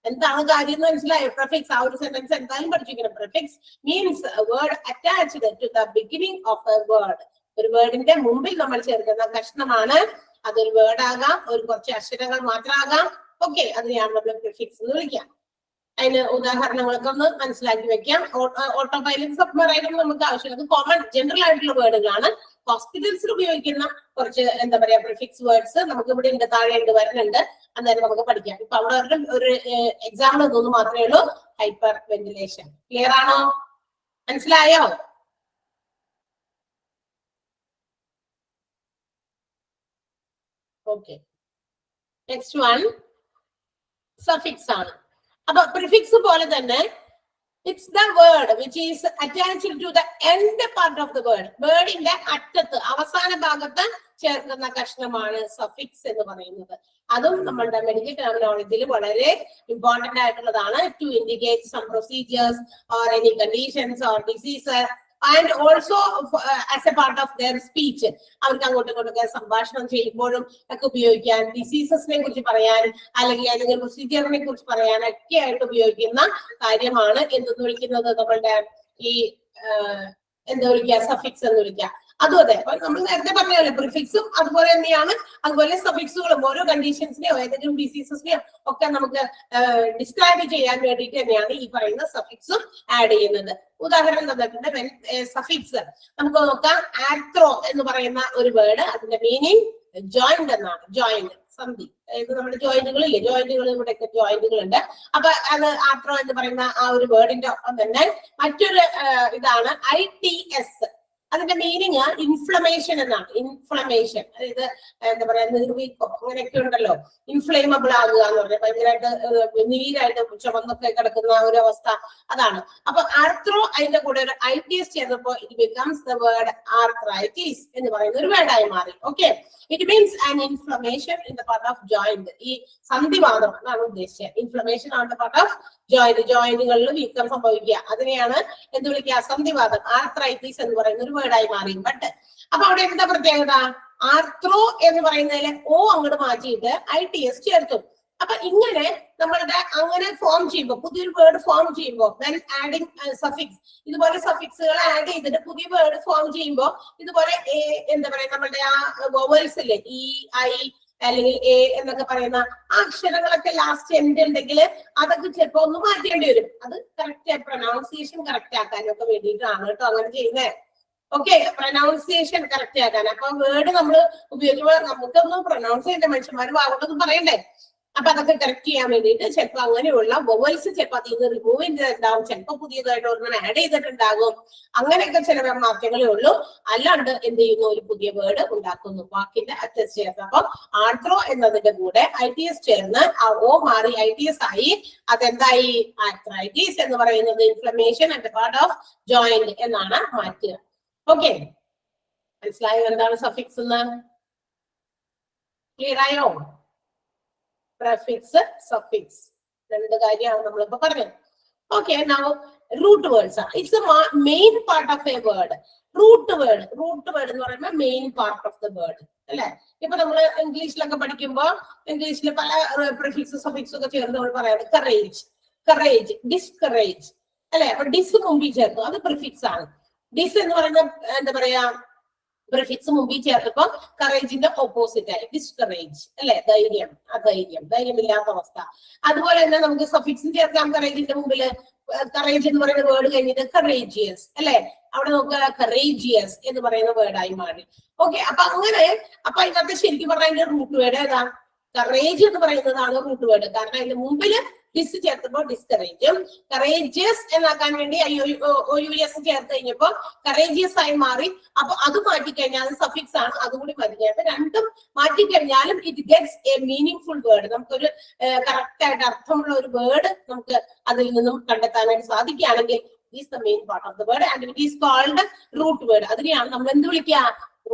S1: എന്താണ് കാര്യം എന്ന് മനസ്സിലായോ? പ്രിഫിക്സ്, ആ ഒരു സെന്റൻസ് എന്തായാലും പഠിച്ചിരിക്കണം. Prefix means word attached to the beginning of a word. ഒരു വേർഡിന്റെ മുമ്പിൽ നമ്മൾ ചേർക്കുന്ന കഷ്ണമാണ്. അതൊരു വേർഡ് ആകാം, ഒരു കുറച്ച് അക്ഷരങ്ങൾ മാത്രമാകാം. ഓക്കെ, അതിനെയാണ് നമ്മൾ പ്രിഫിക്സ് എന്ന് വിളിക്കാം. അതിന് ഉദാഹരണങ്ങളൊക്കെ ഒന്ന് മനസ്സിലാക്കി വെക്കാം. ഓട്ടോ പൈലറ്റ്, സബ്മറൈനും നമുക്ക് ആവശ്യമില്ല. കോമൺ ജനറൽ ആയിട്ടുള്ള വേർഡുകളാണ്. ഹോസ്പിറ്റൽസിൽ ഉപയോഗിക്കുന്ന കുറച്ച് എന്താ പറയാ പ്രിഫിക്സ് വേർഡ്സ് നമുക്ക് ഇവിടെ ഉണ്ട്, താഴെ ഉണ്ട്, വരുന്നുണ്ട്. അന്നേരം നമുക്ക് പഠിക്കാം. ഇപ്പൊ അവിടെ ഒരു എക്സാമ്പിൾ തോന്നുന്നു മാത്രമേ ഉള്ളൂ, ഹൈപ്പർ വെന്റിലേഷൻ. ക്ലിയർ ആണോ? മനസ്സിലായോ? ഓക്കെ, നെക്സ്റ്റ് വൺ സഫിക്സ് ആണ്. അപ്പൊ പ്രിഫിക്സ് പോലെ തന്നെ it's the word which is attached to the end part of the word. വേർഡിന്റെ അറ്റത്ത് അവസാന ഭാഗത്ത് ചേർക്കുന്ന കഷ്ണമാണ് സഫിക്സ് എന്ന് പറയുന്നത്. അതും നമ്മളുടെ മെഡിക്കൽ ടെർമിനോളജിയിൽ വളരെ ഇമ്പോർട്ടന്റ് ആയിട്ടുള്ളതാണ്. To indicate some procedures or any conditions or disease and also as a part of their speech. അവർക്ക് അങ്ങോട്ടും ഇങ്ങോട്ടൊക്കെ സംഭാഷണം ചെയ്യുമ്പോഴും ഒക്കെ ഉപയോഗിക്കാൻ, ഡിസീസസിനെ കുറിച്ച് പറയാൻ, അല്ലെങ്കിൽ ഏതെങ്കിലും പ്രൊസീജിയറിനെ കുറിച്ച് പറയാനൊക്കെ ആയിട്ട് ഉപയോഗിക്കുന്ന കാര്യമാണ് എന്തെന്ന് വിളിക്കുന്നത്, നമ്മളുടെ ഈ എന്താ വിളിക്കുക, സഫിക്സ് എന്ന് വിളിക്കുക. അതും അതെ. അപ്പൊ നമ്മൾ നേരത്തെ പറഞ്ഞല്ലോ പ്രിഫിക്സും അതുപോലെ തന്നെയാണ്, അതുപോലെ സഫിക്സുകളും ഓരോ കണ്ടീഷൻസിനെയോ ഏതെങ്കിലും ഡിസീസസിനെയോ ഒക്കെ നമുക്ക് ഡിസ്ക്രൈബ് ചെയ്യാൻ വേണ്ടിയിട്ട് തന്നെയാണ് ഈ പറയുന്ന സഫിക്സും ആഡ് ചെയ്യുന്നത്. ഉദാഹരണം തന്നിട്ടുണ്ട്. സഫിക്സ് നമുക്ക് നോക്കാം. ആർത്രോ എന്ന് പറയുന്ന ഒരു വേർഡ്, അതിന്റെ മീനിങ് ജോയിന്റ് എന്നാണ്. ജോയിന്റ്, സന്ധി. അതായത് നമ്മുടെ ജോയിന്റുകളില്ലേ, ജോയിന്റുകൾ, ഇവിടെയൊക്കെ ജോയിന്റുകൾ ഉണ്ട്. അപ്പൊ അത് ആർത്രോ എന്ന് പറയുന്ന ആ ഒരു വേർഡിന്റെ ഒപ്പം തന്നെ മറ്റൊരു ഇതാണ് ITS. അതിന്റെ മീനിങ് ഇൻഫ്ലമേഷൻ എന്നാണ്. ഇൻഫ്ലമേഷൻ, അതായത് എന്താ പറയാ, നീർവീക്കോ അങ്ങനെയൊക്കെ ഉണ്ടല്ലോ. ഇൻഫ്ലേമബിൾ ആകുക എന്ന് പറഞ്ഞാൽ ഭയങ്കരമായിട്ട് നീരായിട്ട് ചുവന്നൊക്കെ കിടക്കുന്ന ഒരു അവസ്ഥ, അതാണ്. അപ്പൊ ആർത്രോ അതിന്റെ കൂടെ ഒരു ITS ചേർന്നപ്പോ it becomes the word arthritis എന്ന് പറയുന്ന ഒരു വേർഡായി മാറി. Okay, it means an inflammation in the part of joint. ഈ സന്ധിവാദം എന്നാണ് ഉദ്ദേശിച്ചത്. Inflammation on the part of joint, ജോയിന്റുകളിൽ വീക്കം സംഭവിക്കുക, അതിനെയാണ് എന്ത് വിളിക്കുക, സന്ധിവാദം, ആർത്രൈറ്റിസ് എന്ന് പറയുന്ന ഒരു വേർഡായി മാറി. ബട്ട് അപ്പൊ അവിടെ എന്താ പ്രത്യേകത? ആർത്രോ എന്ന് പറയുന്നതിലെ O അങ്ങോട്ട് മാറ്റിയിട്ട് ITS ചേർത്തു. അപ്പൊ ഇങ്ങനെ നമ്മളുടെ അങ്ങനെ ഫോം ചെയ്യുമ്പോൾ, പുതിയൊരു വേർഡ് ഫോം ചെയ്യുമ്പോൾ, then adding suffix, ഇതുപോലെ സഫിക്സുകൾ ആഡ് ചെയ്തിട്ട് പുതിയ വേർഡ് ഫോം ചെയ്യുമ്പോൾ ഇതുപോലെ എന്താ പറയാ, നമ്മളുടെ ആ വൊവൽസ് ഇല്ലേ, E, I അല്ലെങ്കിൽ A എന്നൊക്കെ പറയുന്ന ആ അക്ഷരങ്ങളൊക്കെ ലാസ്റ്റ് എൻഡ് ഉണ്ടെങ്കിൽ അതൊക്കെ ചിലപ്പോ ഒന്ന് മാറ്റേണ്ടി വരും. അത് കറക്റ്റ് പ്രൊനൗൺസിയേഷൻ കറക്റ്റ് ആക്കാനൊക്കെ വേണ്ടിയിട്ടാണ് കേട്ടോ അങ്ങനെ ചെയ്യുന്നത്. ഓക്കെ, പ്രൊനൗൺസിയേഷൻ കറക്റ്റ് ആക്കാൻ. അപ്പൊ വേർഡ് നമ്മൾ ഉപയോഗിക്കുമ്പോൾ നമുക്കൊന്നും പ്രൊനൗൺസ് ചെയ്യേണ്ട, മനുഷ്യന്മാർ വാങ്ങുന്നൊന്നും പറയണ്ടേ. അപ്പൊ അതൊക്കെ കറക്റ്റ് ചെയ്യാൻ വേണ്ടിയിട്ട് ചിലപ്പോൾ അങ്ങനെയുള്ള വൊവൽസ് ചിലപ്പോൾ അതിൽ നിന്ന് റിമൂവ് ചെയ്തിട്ടുണ്ടാവും, ചിലപ്പോൾ പുതിയതായിട്ട് ഒരെണ്ണം ആഡ് ചെയ്തിട്ടുണ്ടാകും. അങ്ങനെയൊക്കെ ചില മാറ്റങ്ങളേ ഉള്ളൂ. അല്ലാണ്ട് എന്ത് ചെയ്യുന്നു, ഒരു പുതിയ വേർഡ് ഉണ്ടാക്കുന്നു, വാക്കിന്റെ അറ്റസ്റ്റ് ചേർന്ന്. അപ്പൊ ആർത്രോ എന്നതിന്റെ കൂടെ ITS ചേർന്ന് ആ O മാറി ITS ആയി. അതെന്തായി? ആർത്രൈറ്റിസ് എന്ന് പറയുന്നത് inflammation at part of joint എന്നാണ് മാറ്റുക. ഓക്കെ, മനസ്സിലായോ എന്താണ് സഫിക്സ് എന്ന്? ക്ലിയർ ആയോ? prefix, suffix. രണ്ട് കാര്യമാണ് നമ്മളിപ്പോ പറഞ്ഞത്. Okay, now root words are. It's the main part of a word. Root word എന്ന് പറയുമ്പോൾ main part of the word അല്ലെ. ഇപ്പൊ നമ്മള് ഇംഗ്ലീഷിലൊക്കെ പഠിക്കുമ്പോ ഇംഗ്ലീഷിൽ പല പ്രിഫിക്സ് സഫിക്സ് ഒക്കെ ചേർന്ന് നമ്മൾ പറയാറ് കറേജ്, കറേജ്, ഡിസ്കറേജ് അല്ലെ. അപ്പൊ ഡിസ് മുമ്പിൽ ചേർത്തു, അത് പ്രിഫിക്സ് ആണ്. ഡിസ് എന്ന് പറയുന്ന എന്താ പറയാ, പ്രിഫിക്സ് മുമ്പിൽ ചേർത്തപ്പോ കറേജിന്റെ ഓപ്പോസിറ്റ് ആയി ഡിസ്കറേജ് അല്ലെ, ധൈര്യം, അധൈര്യം, ധൈര്യമില്ലാത്ത അവസ്ഥ. അതുപോലെ തന്നെ നമുക്ക് സഫിക്സും ചേർക്കാം കറേജിന്റെ മുമ്പില്. കറേജ് എന്ന് പറയുന്ന വേർഡ് കഴിഞ്ഞിട്ട് കറേജിയസ് അല്ലെ, അവിടെ നോക്കുക കറേജിയസ് എന്ന് പറയുന്ന വേർഡായി മാറി. ഓക്കെ, അപ്പൊ അങ്ങനെ അപ്പൊ ഇതിനകത്ത് ശരിക്കും പറഞ്ഞാൽ അതിന്റെ റൂട്ട് വേർഡ് ഏതാ? കറേജ് എന്ന് പറയുന്നതാണ് റൂട്ട് വേർഡ്. കാരണം അതിന്റെ മുമ്പില് ഡിസ് ചേർത്തപ്പോ ഡിസ്കറേജും, കറേജിയസ് എന്നാക്കാൻ വേണ്ടി OUS ചേർത്ത് കഴിഞ്ഞപ്പോ കറേജിയസ് ആയി മാറി. അപ്പൊ അത് മാറ്റിക്കഴിഞ്ഞാൽ അത് സഫിക്സ് ആണ്, അതുകൂടി മതിയായിട്ട് രണ്ടും മാറ്റിക്കഴിഞ്ഞാലും it gets a meaning full word. നമുക്കൊരു കറക്റ്റ് ആയിട്ട് അർത്ഥമുള്ള ഒരു വേർഡ് നമുക്ക് അതിൽ നിന്നും കണ്ടെത്താനായിട്ട് സാധിക്കുകയാണെങ്കിൽ is the main part of the word and it is called root word. അതിനെയാണ് നമ്മൾ എന്ത് വിളിക്കുക?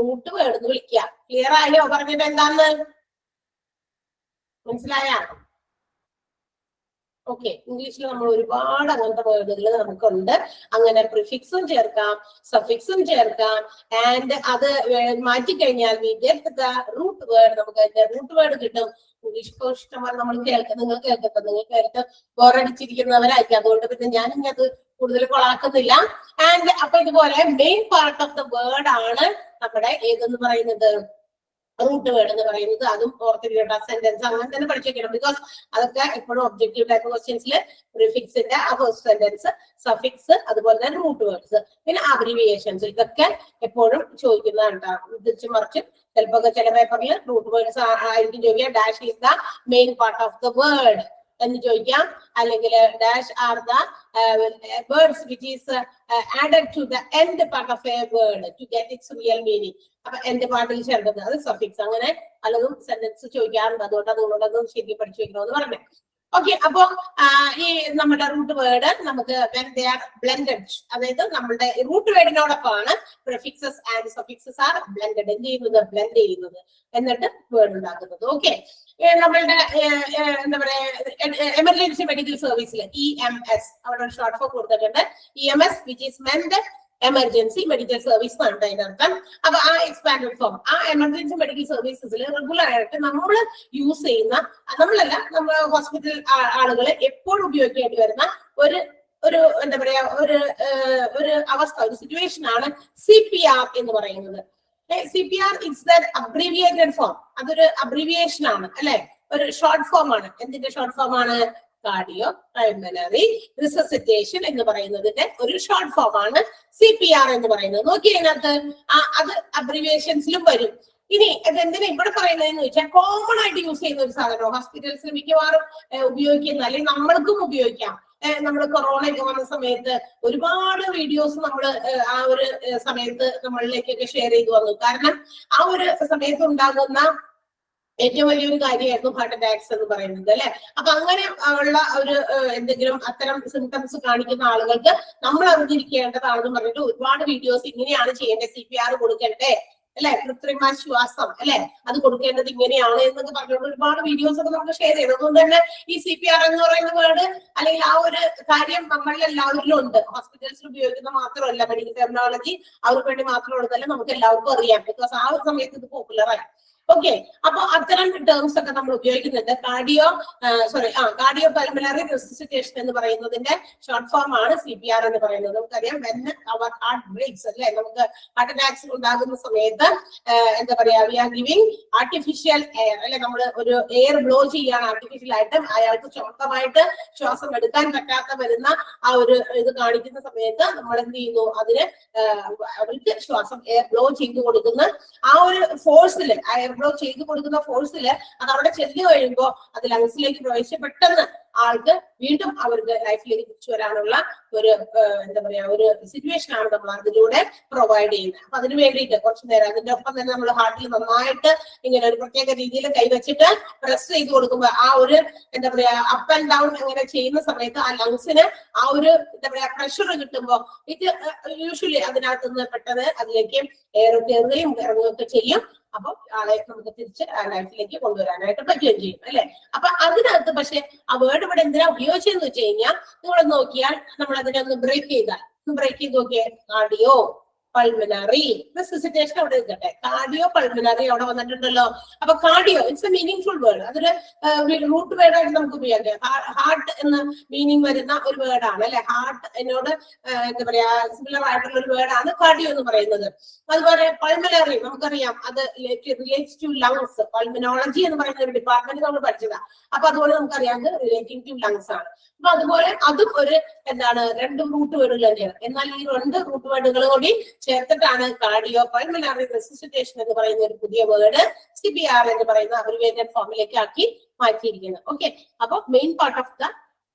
S1: റൂട്ട് വേർഡ് എന്ന് വിളിക്കുക. ക്ലിയർ ആയോ പറഞ്ഞത് എന്താന്ന്? മനസ്സിലായ? ഓക്കെ, ഇംഗ്ലീഷിൽ നമ്മൾ ഒരുപാട് അങ്ങനത്തെ വേർഡുകൾ നമുക്കുണ്ട്. അങ്ങനെ പ്രിഫിക്സും ചേർക്കാം, സഫിക്സും ചേർക്കാം. ആൻഡ് അത് മാറ്റിക്കഴിഞ്ഞാൽ we get the root word. നമുക്ക് അതിന്റെ റൂട്ട് വേർഡ് കിട്ടും. ഇംഗ്ലീഷ് ഇഷ്ടംപോലെ നമ്മൾ നിങ്ങൾ കേൾക്കട്ടെ ബോറടിച്ചിരിക്കുന്നവരായിരിക്കും. അതുകൊണ്ട് പിന്നെ ഞാൻ ഇനി അത് കൂടുതൽ കൊളാക്കുന്നില്ല. ആൻഡ് അപ്പൊ ഇതുപോലെ main part of the word ആണ് നമ്മുടെ ഏതെന്ന് പറയുന്നത്, റൂട്ട് വേർഡ് എന്ന് പറയുന്നത്. അതും ഓർത്തിരിക്കട്ടെ, സെന്റൻസ് അങ്ങനെ തന്നെ പഠിച്ചേക്കണം. ബിക്കോസ് അതൊക്കെ എപ്പോഴും ഒബ്ജക്റ്റീവ് ടൈപ്പ് ക്വസ്റ്റ്യൻസിൽ പ്രിഫിക്സിന്റെ ആ ഫസ്റ്റ് സെന്റൻസ്, സഫിക്സ്, അതുപോലെ തന്നെ റൂട്ട് വേർഡ്സ്, പിന്നെ അബ്രിവിയേഷൻസ്, ഇതൊക്കെ എപ്പോഴും ചോദിക്കുന്നതാണ്. തിരിച്ചു മറിച്ച് ചിലപ്പോ ചില പേപ്പറിൽ റൂട്ട് വേർഡ്സ് ആയിരിക്കും ചോദിക്കുക. Dash is the main part of the word എന്ന് ചോദിക്കാം. അല്ലെങ്കിൽ dash are the words which is added to the end part of a word to get its real meaning. അപ്പൊ എൻഡ് പാർട്ടിൽ ചേർക്കുന്നത് അത് സഫിക്സ്. അങ്ങനെ പലതും സെന്റൻസ് ചോദിക്കാറുണ്ട്. അതുകൊണ്ട് അതുകൊണ്ടൊന്നും ശരിക്കും പഠിച്ചു വെക്കണമെന്ന് പറഞ്ഞു. ഓക്കെ, അപ്പൊ ഈ നമ്മുടെ റൂട്ട് വേർഡ് നമുക്ക് ബ്ലെൻഡഡ്, അതായത് നമ്മുടെ റൂട്ട് വേർഡിനോടൊപ്പമാണ് prefixes and suffixes are blended ചെയ്യുന്നത്, ബ്ലെൻഡ് ചെയ്യുന്നത്, എന്നിട്ട് വേർഡ് ഉണ്ടാക്കുന്നത്. ഓക്കെ, നമ്മളുടെ എന്താ പറയാ എമർജൻസി മെഡിക്കൽ സർവീസിൽ EMS അവിടെ ഒരു ഷോർട്ട് ഫോം കൊടുത്തിട്ടുണ്ട്. EMS which is meant emergency medical service ആണ് അതിന്റെ അർത്ഥം. അപ്പൊ ആ എക്സ്പാൻഡഡ് ഫോം, ആ എമർജൻസി മെഡിക്കൽ സർവീസസിൽ റെഗുലർ ആയിട്ട് നമ്മൾ യൂസ് ചെയ്യുന്ന, നമ്മളല്ല, നമ്മൾ ഹോസ്പിറ്റൽ ആളുകൾ എപ്പോഴും ഉപയോഗിക്കേണ്ടി വരുന്ന ഒരു എന്താ പറയാ ഒരു അവസ്ഥ, ഒരു സിറ്റുവേഷൻ ആണ് CPR എന്ന് പറയുന്നത്. CPR it's the abbreviated form. അതൊരു അബ്രീവിയേഷൻ ആണ് അല്ലെ, ഒരു ഷോർട്ട് ഫോം ആണ്. എന്തിന്റെ ഷോർട്ട് ഫോം ആണ്? കാർഡിയോ പൾമനറി റിസസിറ്റേഷൻ എന്ന് പറയുന്നതിന്റെ ഒരു ഷോർട്ട് ഫോം ആണ് CPR എന്ന് പറയുന്നത്. നോക്കി അതിനകത്ത് അത് അബ്രീവിയേഷൻസിലും വരും. ഇനി ഇതെന്തിനാ ഇവിടെ പറയുന്നതെന്ന് വെച്ചാൽ കോമൺ ആയിട്ട് യൂസ് ചെയ്യുന്ന ഒരു സാധനം, ഹോസ്പിറ്റൽസിൽ മിക്കവാറും ഉപയോഗിക്കുന്ന, അല്ലെങ്കിൽ നമ്മൾക്കും ഉപയോഗിക്കാം. നമ്മൾ കൊറോണ ഒക്കെ വന്ന സമയത്ത് ഒരുപാട് വീഡിയോസ് നമ്മൾ ആ ഒരു സമയത്ത് നമ്മളിലേക്കൊക്കെ ഷെയർ ചെയ്തു വന്നു. കാരണം ആ ഒരു സമയത്ത് ഉണ്ടാകുന്ന ഏറ്റവും വലിയൊരു കാര്യമായിരുന്നു ഹാർട്ട് അറ്റാക്സ് എന്ന് പറയുന്നത് അല്ലെ. അപ്പൊ അങ്ങനെ ഉള്ള ഒരു എന്തെങ്കിലും അത്തരം സിംറ്റംസ് കാണിക്കുന്ന ആളുകൾക്ക് നമ്മൾ അറിഞ്ഞിരിക്കേണ്ടതാണെന്ന് പറഞ്ഞിട്ട് ഒരുപാട് വീഡിയോസ് ഇങ്ങനെയാണ് ചെയ്യേണ്ടത്, CPR കൊടുക്കണ്ടേ അല്ലെ, കൃത്രിമ ശ്വാസം അല്ലെ, അത് കൊടുക്കേണ്ടത് ഇങ്ങനെയാണ് എന്നൊക്കെ പറഞ്ഞുകൊണ്ട് ഒരുപാട് വീഡിയോസ് ഒക്കെ നമുക്ക് ഷെയർ ചെയ്തു. അതുകൊണ്ട് തന്നെ ഈ CPR എന്ന് പറയുന്ന വേർഡ് അല്ലെങ്കിൽ ആ ഒരു കാര്യം നമ്മളിൽ എല്ലാവരിലും ഉണ്ട്. ഹോസ്പിറ്റൽസിൽ ഉപയോഗിക്കുന്ന മാത്രമല്ല, മെഡിക്കൽ ടെർമിനോളജി അവർക്ക് വേണ്ടി മാത്രമുള്ളതല്ല, നമുക്ക് എല്ലാവർക്കും അറിയാം. ബിക്കോസ് ആ ഒരു സമയത്ത് ഇത് പോപ്പുലറായി. ഓക്കെ, അപ്പൊ അത്തരം ടേംസ് ഒക്കെ നമ്മൾ ഉപയോഗിക്കുന്നുണ്ട്. കാർഡിയോ പൾമനറി റെസിസിറ്റേഷൻ എന്ന് പറയുന്നതിന്റെ ഷോർട്ട് ഫോം ആണ് CPR എന്ന് പറയുന്നത്. നമുക്കറിയാം വെൻ അവർ ഹാർട്ട് ബ്രേക്സ് അല്ലെ, നമുക്ക് ഹാർട്ട് അറ്റാക്സ് ഉണ്ടാകുന്ന സമയത്ത് എന്താ പറയാ, we are giving artificial air അല്ലെ, നമ്മൾ ഒരു എയർ ബ്ലോ ചെയ്യാണ് ആർട്ടിഫിഷ്യൽ ആയിട്ട്. അയാൾക്ക് സ്വന്തമായിട്ട് ശ്വാസം എടുക്കാൻ പറ്റാത്ത വരുന്ന ആ ഒരു ഇത് കാണിക്കുന്ന സമയത്ത് നമ്മൾ എന്ത് ചെയ്യുന്നു, അവർക്ക് ശ്വാസം എയർ ബ്ലോ ചെയ്തു കൊടുക്കുന്ന ആ ഒരു ഫോഴ്സിൽ, എയർ ബ്ലോ ചെയ്തു കൊടുക്കുന്ന ഫോഴ്സിൽ അത് അവിടെ ചെല്ലു കഴിയുമ്പോൾ അത് ലങ്സിലേക്ക് പ്രവേശിച്ച് പെട്ടെന്ന് ആൾക്ക് വീണ്ടും അവർക്ക് ലൈഫിലേക്ക് തിരിച്ചു വരാനുള്ള ഒരു എന്താ പറയാ ഒരു സിറ്റുവേഷൻ ആണ് നമ്മൾ അതിലൂടെ പ്രൊവൈഡ് ചെയ്യുന്നത്. അപ്പൊ അതിന് വേണ്ടിയിട്ട് കുറച്ചു നേരം അതിന്റെ ഒപ്പം തന്നെ നമ്മൾ ഹാർട്ടിൽ നന്നായിട്ട് ഇങ്ങനെ ഒരു പ്രത്യേക രീതിയിൽ കൈവച്ചിട്ട് പ്രസ് ചെയ്ത് കൊടുക്കുമ്പോൾ ആ ഒരു എന്താ പറയാ അപ്പ് ആൻഡ് ഡൗൺ അങ്ങനെ ചെയ്യുന്ന സമയത്ത് ആ ലങ്സിന് ആ ഒരു എന്താ പറയാ പ്രഷർ കിട്ടുമ്പോൾ ഇത് യൂഷ്വലി അതിനകത്ത് നിന്ന് പെട്ടെന്ന് അതിലേക്ക് എയർ കയറുകയും ഇറങ്ങുകയൊക്കെ ചെയ്യും. അപ്പൊ ആളെ നമുക്ക് തിരിച്ച് ലൈഫിലേക്ക് കൊണ്ടുവരാനായിട്ട് പറ്റുകയും ചെയ്യും അല്ലെ. അപ്പൊ അതിനകത്ത് പക്ഷെ ആ വേർഡ് ഇവിടെ എന്തിനാ ഉപയോഗിച്ചെന്ന് വെച്ച് കഴിഞ്ഞാൽ നിങ്ങൾ നോക്കിയാൽ നമ്മൾ അതിനെ ഒന്ന് ബ്രേക്ക് ചെയ്ത് നോക്കിയാൽ കാർഡിയോ പൾമനറി റെസിസിറ്റേഷൻ അവിടെ നിൽക്കട്ടെ, കാർഡിയോ പൾമനറി അവിടെ വന്നിട്ടുണ്ടല്ലോ. അപ്പൊ cardio it's A meaning full word, അതൊരു റൂട്ട് വേർഡായിട്ട് നമുക്ക് ഉപയോഗിക്കാം. ഹാർട്ട് എന്ന മീനിങ് വരുന്ന ഒരു വേർഡാണ് അല്ലെ. ഹാർട്ട് എന്നോട് എന്താ പറയാ സിമിലർ ആയിട്ടുള്ള ഒരു വേർഡാണ് കാർഡിയോ എന്ന് പറയുന്നത്. അതുപോലെ പൾമനറി നമുക്കറിയാം, അത് റിലേറ്റ്സ് ടു ലങ്സ്. പൾമനോളജി എന്ന് പറയുന്ന ഒരു ഡിപ്പാർട്ട്മെന്റ് നമ്മൾ പഠിച്ചതാ. അപ്പൊ അതുപോലെ നമുക്കറിയാം അത് റിലേറ്റിംഗ് ടു ലങ്സ് ആണ്. അപ്പൊ അതുപോലെ അതും ഒരു എന്താണ്, രണ്ടും റൂട്ട് വേർഡുകൾ തന്നെയാണ്. എന്നാൽ ഈ രണ്ട് റൂട്ട് വേർഡുകൾ കൂടി ചേർത്തിട്ടാണ് കാർഡിയോ പൾമനറി റെസിസിറ്റേഷൻ എന്ന് പറയുന്ന ഒരു പുതിയ വേർഡ് CPR എന്ന് പറയുന്ന അബ്രിവേറ്റഡ് ഫോമിലേക്ക് ആക്കി മാറ്റിയിരിക്കുന്നത്. ഓക്കെ, അപ്പൊ മെയിൻ പാർട്ട് ഓഫ് ദ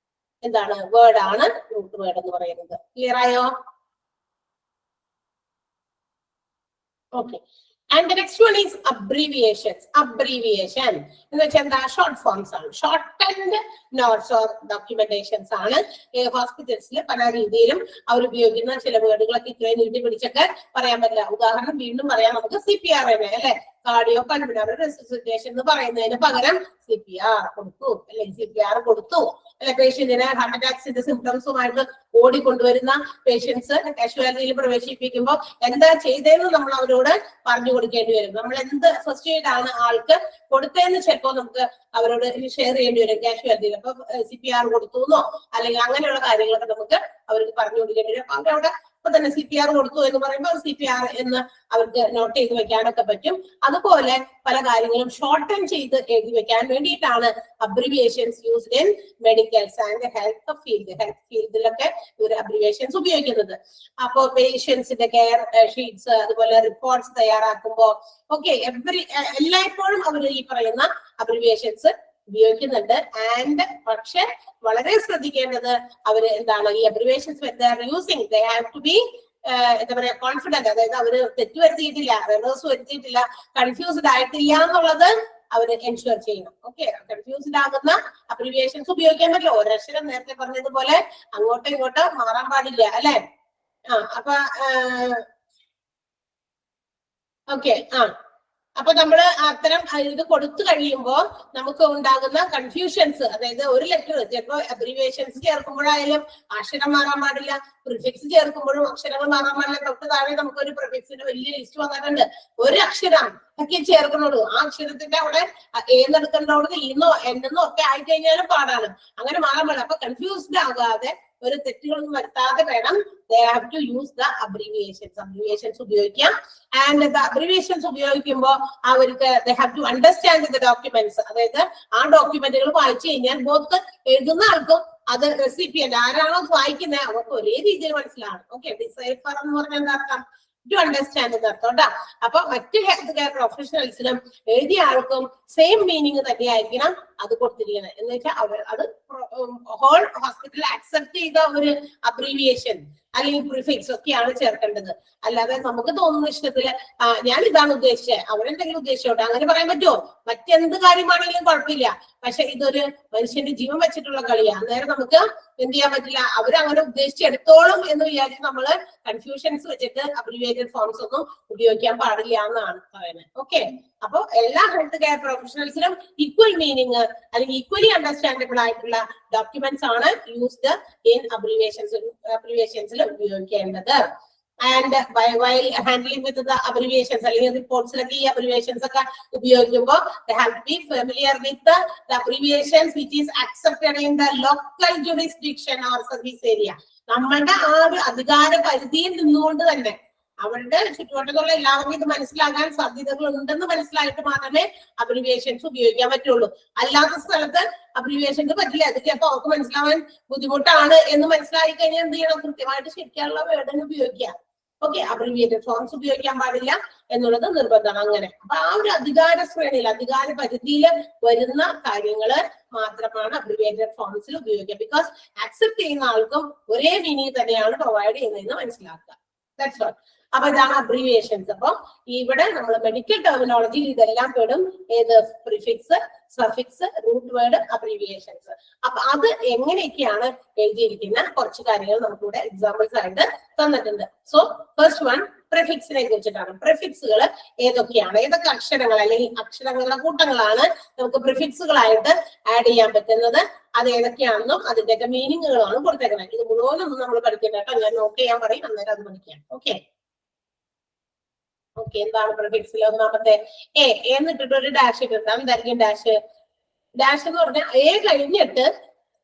S1: എന്താണ് വേർഡ് ആണ് റൂട്ട് വേർഡ് എന്ന് പറയുന്നത്. ക്ലിയർ ആയോ? Okay, and the next one is abbreviations. Abbreviation എന്ന് വെച്ചാൽ എന്താ, ഷോർട്ട് ഫോംസ് ആണ്. ഷോർട്ടൻഡ് നോട്ട്സ് ഓർ ഡോക്യുമെന്റേഷൻസ് ആണ്. ഹോസ്പിറ്റൽസിൽ പല രീതിയിലും അവർ ഉപയോഗിക്കുന്ന ചില വേർഡുകളൊക്കെ ഇത്രയും നീട്ടി പിടിച്ചൊക്കെ പറയാൻ പറ്റില്ല. ഉദാഹരണം വീണ്ടും പറയാം, നമുക്ക് CPR തന്നെ അല്ലെ, കാർഡിയോ പൾമനറി റെസിസിറ്റേഷൻ എന്ന് പറയുന്നതിന് പകരം CPR കൊടുത്തു അല്ലെങ്കിൽ CPR കൊടുത്തു അല്ലെ. പേഷ്യന്റിനെ ഹാർട്ട് അറ്റാക്സിന്റെ സിംറ്റംസുമായിട്ട് ഓടിക്കൊണ്ടുവരുന്ന പേഷ്യൻസ് കാഷ്വാലിറ്റിയിൽ പ്രവേശിപ്പിക്കുമ്പോൾ എന്താ ചെയ്തതെന്ന് നമ്മൾ അവരോട് പറഞ്ഞു കൊടുക്കേണ്ടി വരും. നമ്മൾ എന്ത് ഫസ്റ്റ് എയ്ഡ് ആണ് ആൾക്ക് കൊടുത്തതെന്ന് ചിലപ്പോൾ നമുക്ക് അവരോട് ഷെയർ ചെയ്യേണ്ടി വരും കാഷ്വാലിറ്റിയിൽ. അപ്പൊ CPR കൊടുത്തു എന്നോ അല്ലെങ്കിൽ അങ്ങനെയുള്ള കാര്യങ്ങളൊക്കെ നമുക്ക് അവർക്ക് പറഞ്ഞു കൊടുക്കേണ്ടി വരും. അപ്പൊ അവരവിടെ ഇപ്പൊ തന്നെ CPR കൊടുത്തു എന്ന് പറയുമ്പോൾ CPR എന്ന് അവർക്ക് നോട്ട് ചെയ്ത് വെക്കാനൊക്കെ പറ്റും. അതുപോലെ പല കാര്യങ്ങളും ഷോർട്ടൻ ചെയ്ത് എഴുതി വെക്കാൻ വേണ്ടിയിട്ടാണ് abbreviations used in medicals and health ഫീൽഡിലൊക്കെ ഇവർ അബ്രിവിയേഷൻസ് ഉപയോഗിക്കുന്നത്. അപ്പോ പേഷ്യൻസിന്റെ കെയർ ഷീറ്റ്സ് അതുപോലെ റിപ്പോർട്ട്സ് തയ്യാറാക്കുമ്പോൾ ഒക്കെ എല്ലായ്പ്പോഴും അവർ ഈ പറയുന്ന അബ്രിവിയേഷൻസ് ഉപയോഗിക്കുന്നുണ്ട്. ആൻഡ് പക്ഷെ വളരെ ശ്രദ്ധിക്കേണ്ടത് അവര് എന്താണ്, ഈ abbreviations using they have to be എന്താ പറയാ കോൺഫിഡന്റ്, അതായത് അവര് തെറ്റ് വരുത്തിയിട്ടില്ല, എറേഴ്സ് വരുത്തിയിട്ടില്ല, കൺഫ്യൂസ്ഡ് ആയിട്ടില്ല എന്നുള്ളത് അവര് എൻഷുർ ചെയ്യണം. ഓക്കെ, കൺഫ്യൂസ്ഡ് ആകുന്ന അബ്രിവിയേഷൻസ് ഉപയോഗിക്കാൻ പറ്റില്ല. ഒരക്ഷരം നേരത്തെ പറഞ്ഞതുപോലെ അങ്ങോട്ടോ ഇങ്ങോട്ടോ മാറാൻ പാടില്ല അല്ലെ. അപ്പൊ ഓക്കെ, അപ്പൊ നമ്മള് അത്തരം ഇത് കൊടുത്തു കഴിയുമ്പോൾ നമുക്ക് ഉണ്ടാകുന്ന കൺഫ്യൂഷൻസ്, അതായത് ഒരു ലെറ്റർ ചിലപ്പോ അബ്രിവിയേഷൻസ് ചേർക്കുമ്പോഴായാലും അക്ഷരം മാറാൻ പാടില്ല, പ്രിഫിക്സ് ചേർക്കുമ്പോഴും അക്ഷരങ്ങൾ മാറാൻ പാടില്ല. തൊട്ട് താഴെ നമുക്ക് ഒരു പ്രിഫിക്സിന്റെ വലിയ ലിസ്റ്റ് വന്നിട്ടുണ്ട്. ഒരു അക്ഷരം ഒക്കെ ചേർക്കുന്നുള്ളൂ. ആ അക്ഷരത്തിന്റെ അവിടെ ഏന്നെടുക്കേണ്ടവിടെ ഈന്നോ എന്നോ ഒക്കെ ആയിക്കഴിഞ്ഞാലും പാടാണ്. അങ്ങനെ മാറാൻ പാടില്ല. അപ്പൊ കൺഫ്യൂസ്ഡ് ആകാതെ ഒരു തെറ്റുകളൊന്നും വരുത്താതെ വേണം they have to use the abbreviations ഉപയോഗിക്കാം. ആൻഡ് the abbreviations ഉപയോഗിക്കുമ്പോൾ അവർക്ക് they have to understand the documents. അതായത് ആ ഡോക്യുമെന്റുകൾ വായിച്ചു കഴിഞ്ഞാൽ ബോത്ത് എഴുതുന്ന ആൾക്കും അത് റെസിപ്പിയന്റ് ആരാണോ വായിക്കുന്നത് അവർക്ക് ഒരേ രീതിയിൽ മനസ്സിലാണ്. ഓക്കെ, ഡിസൈഫർ എന്ന് പറഞ്ഞാൽ എന്താ അർത്ഥം? ടു അണ്ടർസ്റ്റാൻഡ് എന്നർത്ഥം കേട്ടോ. അപ്പൊ മറ്റു ഹെൽത്ത് കെയർ പ്രൊഫഷണൽസിനും എഴുതിയ ആൾക്കും സെയിം മീനിങ് തന്നെയായിരിക്കണം അത് കൊടുത്തിരിക്കുന്നത്. എന്ന് വെച്ചാൽ അത് ഹോൾ ഹോസ്പിറ്റൽ അക്സെപ്റ്റ് ചെയ്ത ഒരു അബ്രീവിയേഷൻ അല്ലെങ്കിൽ പ്രിഫിക്സ് ഒക്കെയാണ് ചേർക്കേണ്ടത്. അല്ലാതെ നമുക്ക് തോന്നുന്ന ഇഷ്ടത്തില് ഞാൻ ഇതാണ് ഉദ്ദേശിച്ചത്, അവരെന്തെങ്കിലും ഉദ്ദേശിച്ചോട്ടെ, അങ്ങനെ പറയാൻ പറ്റുമോ? മറ്റെന്ത് കാര്യമാണെങ്കിലും കുഴപ്പമില്ല. പക്ഷെ ഇതൊരു മനുഷ്യന്റെ ജീവൻ വെച്ചിട്ടുള്ള കളിയാണ്. അന്നേരം നമുക്ക് എന്ത് ചെയ്യാൻ പറ്റില്ല. അവരങ്ങനെ ഉദ്ദേശിച്ചെടുത്തോളും എന്ന് വിചാരിച്ച് നമ്മള് കൺഫ്യൂഷൻസ് വെച്ചിട്ട് അബ്രിവിയേറ്റഡ് ഫോംസ് ഒന്നും ഉപയോഗിക്കാൻ പാടില്ല എന്നാണ് പറയുന്നത്. ഓക്കെ, അപ്പൊ എല്ലാ ഹെൽത്ത് കെയർ പ്രൊഫഷണൽസിനും ഈക്വൽ മീനിങ് അല്ലെങ്കിൽ ഈക്വലി അണ്ടർസ്റ്റാൻഡബിൾ ആയിട്ടുള്ള ഡോക്യുമെന്റ്സ് ആണ് യൂസ്ഡ് ഇൻ അബ്രിവിയേഷൻസിൽ ഉപയോഗിക്കേണ്ടത്. And while handling with the abbreviations അല്ലെങ്കിൽ റിപ്പോർട്ട്സിലൊക്കെ ഈ അബ്രിവിയേഷൻസ് ഒക്കെ ഉപയോഗിക്കുമ്പോൾ they have to be familiar with the abbreviations which is accepted in the local jurisdiction or service area. നമ്മളുടെ ആ ഒരു അധികാര പരിധിയിൽ നിന്നുകൊണ്ട് തന്നെ അവരുടെ ചുറ്റുവട്ടത്തുള്ള എല്ലാവർക്കും ഇത് മനസ്സിലാകാൻ സാധ്യതകൾ ഉണ്ടെന്ന് മനസ്സിലായിട്ട് മാത്രമേ അബ്രിവിയേഷൻസ് ഉപയോഗിക്കാൻ പറ്റുള്ളൂ. അല്ലാത്ത സ്ഥലത്ത് അബ്രിവിയേഷൻസ് പറ്റില്ല. അത് ചിലപ്പോൾ അവർക്ക് മനസ്സിലാവാൻ ബുദ്ധിമുട്ടാണ് എന്ന് മനസ്സിലായി കഴിഞ്ഞാൽ എന്ത് ചെയ്യണം? കൃത്യമായിട്ട് ശരിക്കുള്ള വേർഡിന് ഉപയോഗിക്കാം. ഓക്കെ, അബ്രിവിയേറ്റഡ് ഫോംസ് ഉപയോഗിക്കാൻ പാടില്ല എന്നുള്ളത് നിർബന്ധമാണ്. അങ്ങനെ അപ്പൊ ആ ഒരു അധികാര ശ്രേണിയിൽ അധികാര പരിധിയിൽ വരുന്ന കാര്യങ്ങള് മാത്രമാണ് അബ്രിവിയേറ്റഡ് ഫോംസിൽ ഉപയോഗിക്കുക. ബിക്കോസ് ആക്സെപ്റ്റ് ചെയ്യുന്ന ആൾക്കും ഒരേ മീനിങ് തന്നെയാണ് പ്രൊവൈഡ് ചെയ്യുന്നതെന്ന് മനസ്സിലാക്കുക. That's all. അപ്പൊ ഇതാണ് അബ്രിവിയേഷൻസ്. അപ്പൊ ഇവിടെ നമ്മൾ മെഡിക്കൽ ടെർമിനോളജിയിൽ ഇതെല്ലാം പെടും. ഏത്? Prefix, suffix, root word, abbreviations. അപ്പൊ അത് എങ്ങനെയൊക്കെയാണ് എഴുതിയിരിക്കുന്ന കുറച്ച് കാര്യങ്ങൾ നമുക്കിവിടെ എക്സാമ്പിൾസ് ആയിട്ട് തന്നിട്ടുണ്ട്. സോ ഫസ്റ്റ് വൺ പ്രിഫിക്സിനെ കുറിച്ചിട്ടാണ്. പ്രിഫിക്സുകൾ ഏതൊക്കെയാണ്? ഏതൊക്കെ അക്ഷരങ്ങൾ അല്ലെങ്കിൽ അക്ഷരങ്ങളുടെ കൂട്ടങ്ങളാണ് നമുക്ക് പ്രിഫിക്സുകളായിട്ട് ആഡ് ചെയ്യാൻ പറ്റുന്നത്? അത് ഏതൊക്കെയാണെന്നും അതിന്റെയൊക്കെ മീനിങ്ങുകളാണ് കൊടുത്തേക്കുന്നത്. ഇത് മുഴുവനൊന്നും നമ്മൾ പഠിക്കേണ്ട കേട്ടോ. ഞാൻ നോട്ട് ചെയ്യാൻ പറയും, അന്നേരം അത് പഠിക്കാം. ഓക്കെ, എന്താണ് പ്രിഫിക്സിൽ? ഒന്നാമത്തെ എ എന്നിട്ടിട്ട് ഒരു ഡാഷ് ഇട്ടിട്ടാണ്. എന്തായിരിക്കും ഡാഷ്? ഡാഷ് എന്ന് പറഞ്ഞാൽ എ കഴിഞ്ഞിട്ട്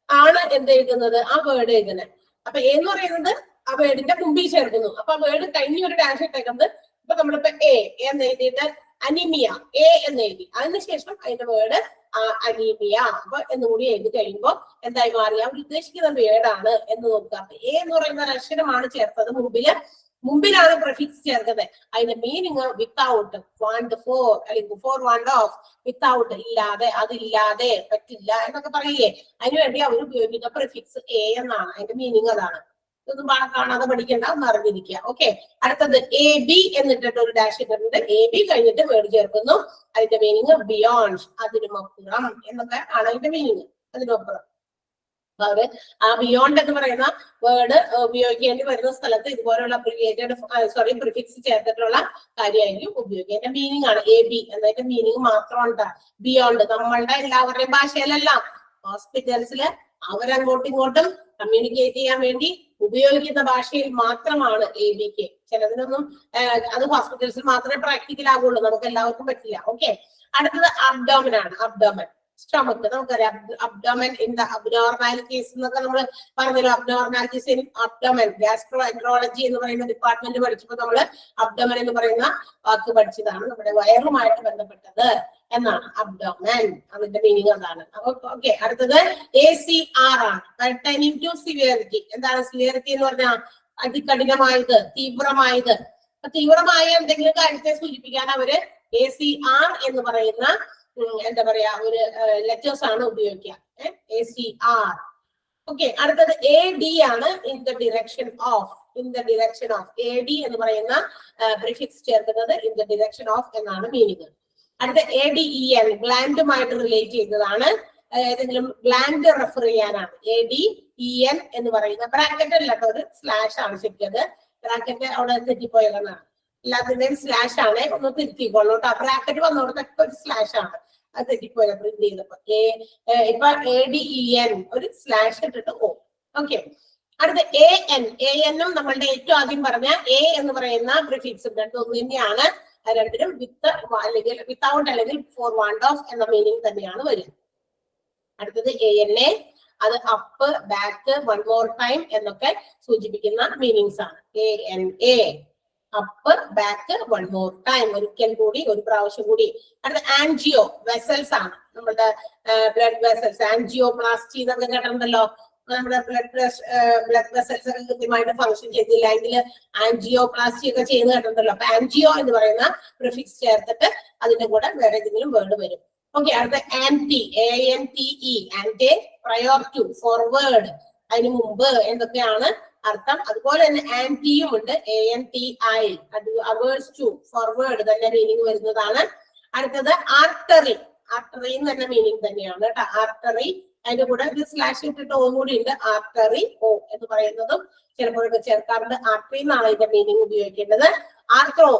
S1: ആണ് എന്ത് എഴുതുന്നത്? ആ വേർഡ് എഴുതുന്നത്. അപ്പൊ എ എന്ന് പറയുന്നത് ആ വേർഡിന്റെ മുമ്പിൽ ചേർക്കുന്നു. അപ്പൊ ആ വേർഡ് കഴിഞ്ഞ ഒരു ഡാഷ് ഇട്ടേക്കുന്നത്. ഇപ്പൊ നമ്മളിപ്പോ എ എന്ന് എഴുതിയിട്ട് അനീമിയ എ എന്ന് എഴുതി. അതിനുശേഷം അതിന്റെ വേർഡ് അനീമിയ അപ്പൊ എന്നുകൂടി എഴുതി കഴിയുമ്പോൾ എന്തായി മാറി? അവർ ഉദ്ദേശിക്കുന്ന വേർഡാണ് എന്ന് നോക്കുക. അപ്പൊ എ എന്ന് പറയുന്ന ഒരു അക്ഷരമാണ് ചേർത്തത്. മുമ്പിലാണ് പ്രിഫിക്സ് ചേർക്കുന്നത്. അതിന്റെ മീനിങ് വിത്തൗട്ട്, വാണ്ട് ഫോർ അല്ലെങ്കിൽ ഫോർ വാണ്ട് ഓഫ്, വിത്തൗട്ട് ഇല്ലാതെ, അതില്ലാതെ, പറ്റില്ല എന്നൊക്കെ പറയില്ലേ, അതിനുവേണ്ടി അവർ ഉപയോഗിക്കുന്ന പ്രിഫിക്സ് എ എന്നാണ്. അതിന്റെ മീനിങ് അതാണ്. ഇതൊന്നും കാണാതെ പഠിക്കേണ്ട, ഒന്ന് അറിഞ്ഞിരിക്കുക. ഓക്കെ, അടുത്തത് എ ബി എന്നിട്ടിട്ട് ഒരു ഡാഷ് ഇട്ടിട്ടുണ്ട്. എ ബി കഴിഞ്ഞിട്ട് വേർഡ് ചേർക്കുന്നു. അതിന്റെ മീനിങ് ബിയോണ്ട്, അതിനുമപ്പുറം എന്നൊക്കെ ആണ് അതിന്റെ മീനിങ്. അതിനപ്പുറം അവര് ആ ബിയോണ്ട് എന്ന് പറയുന്ന വേർഡ് ഉപയോഗിക്കേണ്ടി വരുന്ന സ്ഥലത്ത് ഇതുപോലുള്ള പ്രിഫിക്സ് ചേർത്തിട്ടുള്ള കാര്യമായിരിക്കും ഉപയോഗിക്കുക. എന്റെ മീനിങ് ആണ് എ ബി എന്നതിന്റെ മീനിങ് മാത്രമുണ്ട്. ബിയോണ്ട് നമ്മളുടെ എല്ലാവരുടെയും ഭാഷയിലല്ല, ഹോസ്പിറ്റൽസില് അവരങ്ങോട്ടും ഇങ്ങോട്ടും കമ്മ്യൂണിക്കേറ്റ് ചെയ്യാൻ വേണ്ടി ഉപയോഗിക്കുന്ന ഭാഷയിൽ മാത്രമാണ് എ ബിക്ക്. ചിലതിനൊന്നും അത് ഹോസ്പിറ്റൽസിൽ മാത്രമേ പ്രാക്ടിക്കൽ ആകുള്ളൂ, നമുക്ക് എല്ലാവർക്കും പറ്റില്ല. ഓക്കെ, അടുത്തത് അബ്ഡോമൻ ആണ്. അബ്ഡോമൻ സ്റ്റൊമക്ക് നമുക്കറിയാം. അബ്ഡോമൻ ഇൻ ദ അബ്നോർമാലിറ്റീസ് എന്നൊക്കെ നമ്മൾ പറഞ്ഞല്ലോ. Abnormalities in abdomen, gastro enterology എന്ന് പറയുന്ന ഡിപ്പാർട്ട്മെന്റ് പഠിച്ചപ്പോൾ നമ്മൾ അബ്ഡോമൻ എന്ന് പറയുന്ന വാക്ക് പഠിച്ചതാണ്. നമ്മുടെ വയറുമായിട്ട് ബന്ധപ്പെട്ടത് എന്നാണ് അബ്ഡോമൻ. അതിന്റെ മീനിങ് അതാണ്. അപ്പൊ ഓക്കെ, അടുത്തത് ACR ആണ്, പെർട്ടൈനിങ് ടു സിവിയറിറ്റി. എന്താണ് സിവിയറിറ്റി എന്ന് പറഞ്ഞാൽ? അതികഠിനമായത്, തീവ്രമായത്. തീവ്രമായ എന്തെങ്കിലും കാര്യത്തെ സൂചിപ്പിക്കാൻ അവര് ACR എന്ന് പറയുന്ന എന്താ പറയാ ഒരു ലെറ്റേഴ്സ് ആണ് ഉപയോഗിക്കുക. ACR. ഓക്കെ, അടുത്തത് AD ആണ്. In the direction of. In the direction of AD എന്ന് പറയുന്ന പ്രിഫിക്സ് ചേർക്കുന്നത് ഇൻ ദ ഡിറക്ഷൻ ഓഫ് എന്നാണ് മീനിങ്. അടുത്ത ADEN ഗ്ലാൻഡുമായിട്ട് റിലേറ്റ് ചെയ്തതാണ്. ഏതെങ്കിലും ഗ്ലാൻഡ് റെഫർ ചെയ്യാനാണ് ADEN എന്ന് പറയുന്ന. ബ്രാക്കറ്റ് അല്ല കേട്ടോ, ഒരു സ്ലാഷ് ആണ് ശരിക്കത്. ബ്രാക്കറ്റ് അവിടെ തെറ്റിപ്പോയതാണ്. എല്ലാത്തിന്റെയും സ്ലാഷ് ആണ്, ഒന്ന് തിരുത്തിക്കോളൂ കേട്ടോ. ബ്രാക്കറ്റ് വന്നോടത്തൊക്കെ ഒരു സ്ലാഷ് ആണ്, അത് തെറ്റിപ്പോയത് പ്രിന്റ് ചെയ്തപ്പോ. ഇപ്പൊ ADEN ഒരു സ്ലാഷ് ഇട്ടിട്ട് ഓ. ഓക്കെ, അടുത്ത AN. AN നമ്മളുടെ ഏറ്റവും ആദ്യം പറഞ്ഞ A എന്ന് പറയുന്ന പ്രിഫിക്സ് രണ്ടും ഒന്ന് തന്നെയാണ്. രണ്ടിനും വിത്ത് അല്ലെങ്കിൽ വിത്തൗട്ട് അല്ലെങ്കിൽ ഫോർ വാണ്ട് ഓഫ് എന്ന മീനിങ് തന്നെയാണ് വരിക. അടുത്തത് ANA, അത് up, back, one more time എന്നൊക്കെ സൂചിപ്പിക്കുന്ന മീനിങ്സ് ആണ്. ANA, up, back, one more time, ഒരിക്കൽ കൂടി, ഒരു പ്രാവശ്യം കൂടി. അടുത്ത ആൻജിയോ, വെസൽസ് ആണ്, നമ്മുടെ ബ്ലഡ് വെസൽസ്. ആൻജിയോപ്ലാസ്റ്റി എന്നൊക്കെ കേട്ടിട്ടുണ്ടല്ലോ. നമ്മുടെ ബ്ലഡ് വെസൽസ് ഒക്കെ കൃത്യമായിട്ട് ഫംഗ്ഷൻ ചെയ്തില്ല എങ്കിൽ ആൻജിയോപ്ലാസ്റ്റി ഒക്കെ ചെയ്യുന്ന കേട്ടിട്ടുണ്ടല്ലോ. അപ്പൊ ആൻജിയോ എന്ന് പറയുന്ന പ്രിഫിക്സ് ചേർത്തിട്ട് അതിന്റെ കൂടെ വേറെ ഏതെങ്കിലും വേർഡ് വരും. ഓക്കെ, അടുത്ത anti, ANTE, anti, prior to, forward, അതിന് മുമ്പ് എന്തൊക്കെയാണ് അർത്ഥം. അതുപോലെ തന്നെ ആന്റിയും ഉണ്ട്, ANTI, അത് അവേഴ്സ് ടു, ഫോർവേഡ് തന്നെ മീനിങ് വരുന്നതാണ്. അടുത്തത് ആർട്ടറി, ആർട്ടറിയും തന്നെ മീനിങ് തന്നെയാണ് കേട്ടോ. ആർട്ടറി, അതിന്റെ കൂടെ ഇത് സ്ലാഷ് ഇട്ടിട്ട് ഓ കൂടി ഉണ്ട്. ആർട്ടറി, ഓ എന്ന് പറയുന്നതും ചിലപ്പോഴൊക്കെ ചേർക്കാറുണ്ട്. ആർട്ടറി എന്നാണ് ഇതിന്റെ മീനിങ് ഉപയോഗിക്കേണ്ടത്. ആർത്രോ,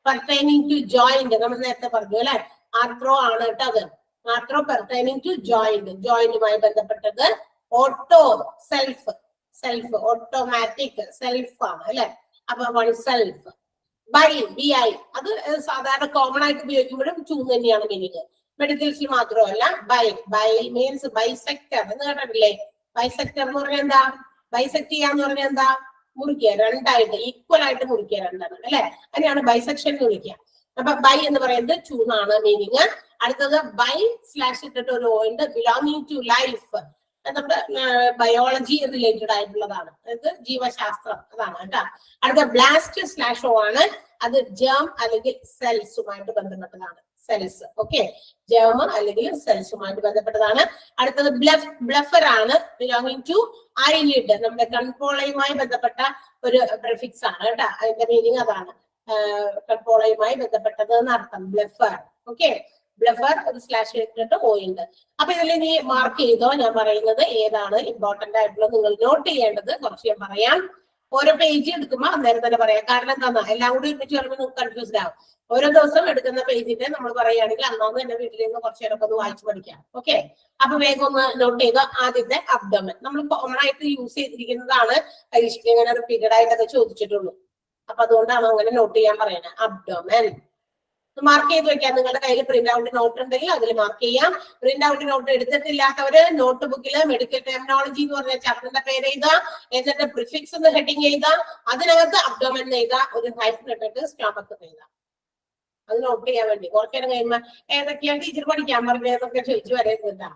S1: പെർട്ടൈനിങ് ടു ജോയിന്റ്, നമ്മൾ നേരത്തെ പറഞ്ഞു അല്ലെ, ആർത്രോ ആണ് കേട്ടോ അത്. ആർത്രോ പെർട്ടൈനിങ് ടു ജോയിന്റ്, ജോയിന്റുമായി ബന്ധപ്പെട്ടത്. Auto, self, self, automatic, self ആണ് അല്ലെ. അപ്പൊ വൺ സെൽഫ്. ബൈ, BI, അത് സാധാരണ കോമൺ ആയിട്ട് ഉപയോഗിക്കുമ്പോഴും ടു തന്നെയാണ് മീനിങ്. മെഡിക്കൽസിൽ മാത്രമല്ല. ബൈ മീൻസ് ബൈസെക്ടർ എന്ന് കേട്ടിട്ടില്ലേ? ബൈസെക്ടർ എന്ന് പറഞ്ഞാൽ എന്താ? ബൈസെക്ട് ചെയ്യാന്ന് പറഞ്ഞാൽ എന്താ? മുറിക്കുക, രണ്ടായിട്ട് ഈക്വൽ ആയിട്ട് മുറിക്കുക, രണ്ടെണ്ണം അല്ലെ. അതിനെയാണ് ബൈസെക്ഷൻ എന്ന് വിളിക്കുക. അപ്പൊ ബൈ എന്ന് പറയുന്നത് ടു എന്നാണ് മീനിങ്. അടുത്തത് ബൈ സ്ലാഷ് ഇട്ടിട്ട് ഒരു ഉണ്ട്, ബിലോങ്ങിങ് ടു ലൈഫ്, നമ്മുടെ ബയോളജി റിലേറ്റഡ് ആയിട്ടുള്ളതാണ്, അതായത് ജീവശാസ്ത്രം, അതാണ് കേട്ടോ. അടുത്ത ബ്ലാസ്റ്റ് സ്ലാഷ് ഓ ആണ്, അത് ജേം അല്ലെങ്കിൽ സെൽസുമായിട്ട് ബന്ധപ്പെട്ടതാണ്. സെൽസ്, ഓക്കെ, ജേം അല്ലെങ്കിൽ സെൽസുമായിട്ട് ബന്ധപ്പെട്ടതാണ്. അടുത്തത് ബ്ലഫർ ആണ്, ബിലോങ്ങിങ് ടു ഐലിഡ്, നമ്മുടെ കൺപോളയുമായി ബന്ധപ്പെട്ട ഒരു പ്രിഫിക്സ് ആണ് കേട്ടോ. അതിന്റെ മീനിങ് അതാണ്, കൺപോളയുമായി ബന്ധപ്പെട്ടത് എന്നർത്ഥം. ബ്ലഫർ, ഓക്കെ, ബ്ലഫർ, ഒരു സ്ലാഷ് ഇട്ടിട്ട് പോയിണ്ട്. അപ്പൊ ഇതിൽ നീ മാർക്ക് ചെയ്തോ, ഞാൻ പറയുന്നത് ഏതാണ് ഇമ്പോർട്ടന്റ് ആയിട്ടുള്ളത് നിങ്ങൾ നോട്ട് ചെയ്യേണ്ടത്. കുറച്ച് ഞാൻ പറയാം, ഓരോ പേജ് എടുക്കുമ്പോൾ അന്നേരം തന്നെ പറയാം. കാരണം എന്താ, എല്ലാം കൂടി ഒരുമിച്ച് വരുമ്പോൾ നിങ്ങൾക്ക് കൺഫ്യൂസ്ഡ് ആവും. ഓരോ ദിവസം എടുക്കുന്ന പേജിന്റെ നമ്മൾ പറയുകയാണെങ്കിൽ അന്നൊന്ന് എന്റെ വീട്ടിൽ നിന്ന് കുറച്ചു നേരമൊക്കെ ഒന്ന് വായിച്ചു പഠിക്കാം. ഓക്കെ, അപ്പൊ വേഗം ഒന്ന് നോട്ട് ചെയ്തോ. ആദ്യത്തെ അബ്ഡോമൻ, നമ്മൾ കോമൺ ആയിട്ട് യൂസ് ചെയ്തിരിക്കുന്നതാണ്. പരീക്ഷയ്ക്ക് ഇങ്ങനെ റിപ്പീറ്റഡ് ആയിട്ടൊക്കെ ചോദിച്ചിട്ടുള്ളൂ. അപ്പൊ അതുകൊണ്ടാണ് അങ്ങനെ നോട്ട് ചെയ്യാൻ പറയുന്നത്. അബ്ഡോമൻ മാർക്ക് ചെയ്ത് വെക്കാം. നിങ്ങളുടെ കയ്യിൽ പ്രിന്റ് ഔട്ട് നോട്ട് ഉണ്ടെങ്കിൽ അതിൽ മാർക്ക് ചെയ്യാം. പ്രിന്റ് ഔട്ട് നോട്ട് എടുത്തിട്ടില്ലാത്തവര് നോട്ട് ബുക്കിൽ മെഡിക്കൽ ടെർമിനോളജി എന്ന് പറഞ്ഞ ചാപ്റ്ററിന്റെ പേര് എഴുതാ, എന്നിട്ട് പ്രിഫിക്സ് എന്ന് ഹെഡിങ് എഴുതാ, അതിനകത്ത് അബ്ഡോമൻ എഴുതാ, ഒരു ഹൈഫൻ ഇട്ടിട്ട് സ്റ്റോമക്ക് എഴുതാം. അത് നോട്ട് ചെയ്യാൻ വേണ്ടി. കുറച്ചേരം കഴിയുമ്പോ ഏതൊക്കെയാണ് ടീച്ചർ പഠിക്കാൻ പറഞ്ഞതൊക്കെ ചോദിച്ചു വരരുതാ.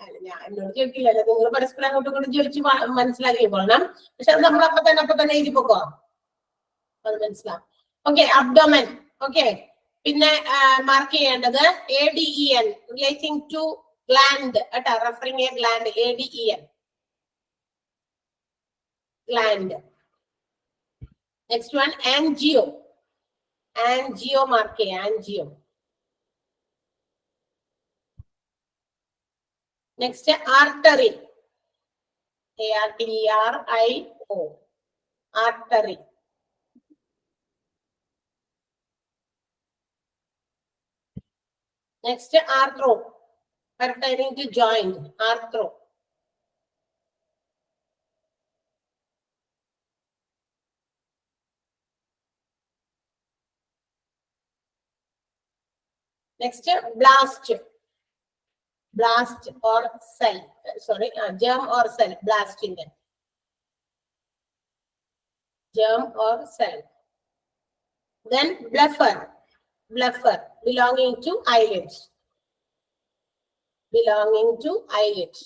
S1: അല്ല, ഞാൻ എന്നോട് ചോദിക്കില്ലല്ലോ, നിങ്ങൾ പരസ്പരം അങ്ങോട്ടും ഇങ്ങോട്ടും ചോദിച്ച് മനസ്സിലാക്കി കൊള്ളണം. പക്ഷെ അത് നമ്മൾ അപ്പൊ തന്നെ എഴുതി പോക്കോ, അത് മനസ്സിലാവും. Okay, abdomen. ഓക്കെ, പിന്നെ മാർക്ക് ചെയ്യേണ്ടത് ADEN, റിലേറ്റിംഗ് ടു ഗ്ലാൻഡ് കേട്ടോ, referring a gland, ADEN, gland. Next one angio, angio mark ചെയ്യാം, angio. Next artery, ARTERIO, artery. Next, arthro, pertaining to joint, arthro. Next, blast, blast or cell, sorry, germ or cell, blast in there. Germ or cell. Then bluffer, bluffer, belonging to eyelids, belonging to eyelids.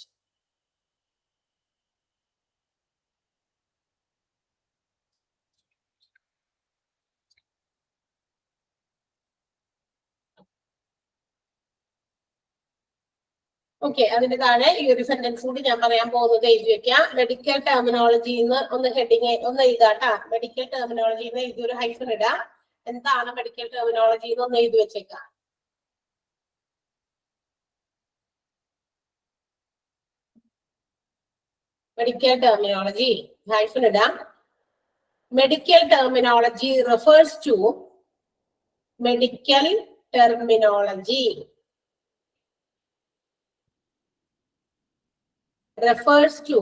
S1: Okay, അതിന്റെ താഴെ ഈ ഒരു sentence കൂടി ഞാൻ പറയാൻ പോകുന്നത് എഴുതി വെക്കാം. മെഡിക്കൽ ടെർമിനോളജിന്ന് ഒന്ന് ഹെഡിങ് ഒന്ന് എഴുതാട്ടാ. മെഡിക്കൽ ടെർമിനോളജിന്ന് എഴുതി ഒരു ഹൈഫൻ ഇടാം. എന്താണ് മെഡിക്കൽ ടെർമിനോളജി എന്നൊന്ന് എഴുതി വെച്ചേക്കാം. മെഡിക്കൽ ടെർമിനോളജി ഹൈഫൻ ഇടാം. Medical terminology refers to, medical terminology refers to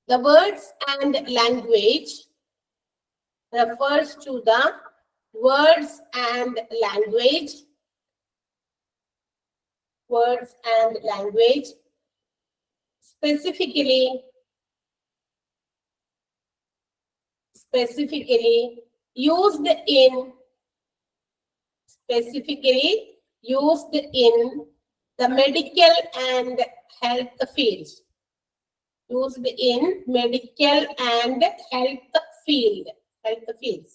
S1: the words and language, refers to the words and language, words and language, specifically used in the medical and health fields. Used in medical and health fields.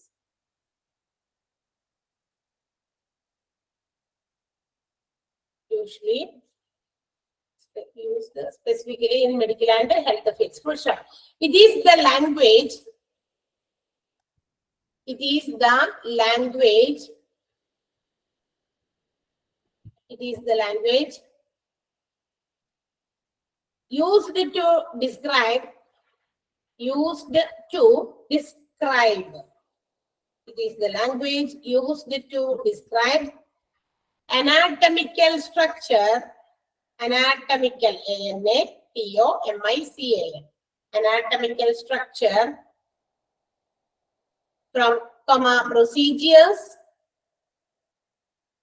S1: Usually used specifically in medical and health fields. For sure. It is the language used to describe. It is the language used to describe anatomical structure, anatomical, A-N-A-T-O-M-I-C-A-L, anatomical structure, from, procedures,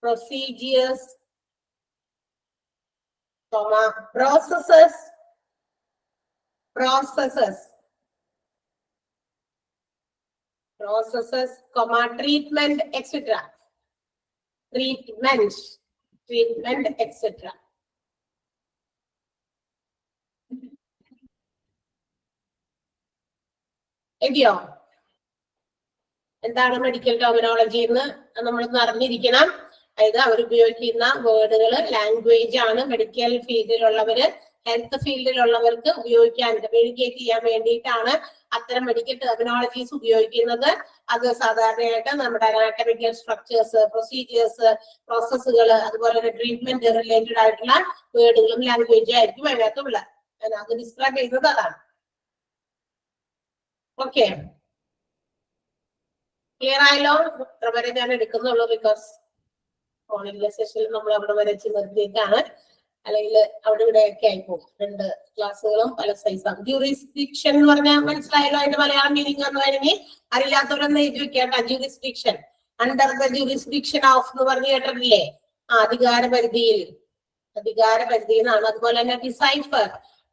S1: processes, treatment, etc. Treatment, etc. എഴുതിയോ? എന്താണ് medical terminology എന്ന് നമ്മൾ അറിഞ്ഞിരിക്കണം. അതായത് അവർ ഉപയോഗിക്കുന്ന വേർഡുകൾ language ആണ്. Medical ഫീൽഡിലുള്ളവര്, health ഫീൽഡിലുള്ളവർക്ക് ഉപയോഗിക്കാൻ, communicate ചെയ്യാൻ വേണ്ടിയിട്ടാണ് അത്തരം മെഡിക്കൽ ടെർമിനോളജീസ് ഉപയോഗിക്കുന്നത്. അത് സാധാരണയായിട്ട് നമ്മുടെ അനാറ്റമിക്കൽ സ്ട്രക്ചേഴ്സ്, പ്രൊസീജിയേഴ്സ്, പ്രോസസ്സുകൾ, അതുപോലെ തന്നെ ട്രീറ്റ്മെന്റ് റിലേറ്റഡ് ആയിട്ടുള്ള വേർഡുകളും ലാംഗ്വേജും ആയിരിക്കും അതിനകത്തുള്ളത്. അത് ഡിസ്ക്രൈബ് ചെയ്യുന്നത് അതാണ്. ഓക്കെ, ക്ലിയർ ആയല്ലോ? ഇത്ര വരെ ഞാൻ എടുക്കുന്നുള്ളൂ, ബിക്കോസ് ഓൺലൈൻ സെഷനിൽ നമ്മൾ അവിടെ വരെ നിർത്തിയിട്ടാണ്, അല്ലെങ്കിൽ അവിടെ ഇവിടെ ഒക്കെ ആയിപ്പോകും. 2 ക്ലാസ്സുകളും പല സൈസാണ്. ജൂറിസ്ഡിക്ഷൻ എന്ന് പറഞ്ഞാൽ മനസ്സിലായല്ലോ? അതിന്റെ മലയാളം മീനിങ് എന്ന് പറഞ്ഞെങ്കിൽ അറിയാത്തവരൊന്ന് എഴുതി വെക്കേണ്ട. Jurisdiction, under the jurisdiction of എന്ന് പറഞ്ഞ് കേട്ടിട്ടില്ലേ? അധികാരപരിധിയിൽ എന്നാണ്. അതുപോലെ തന്നെ ഡിസൈഫർ,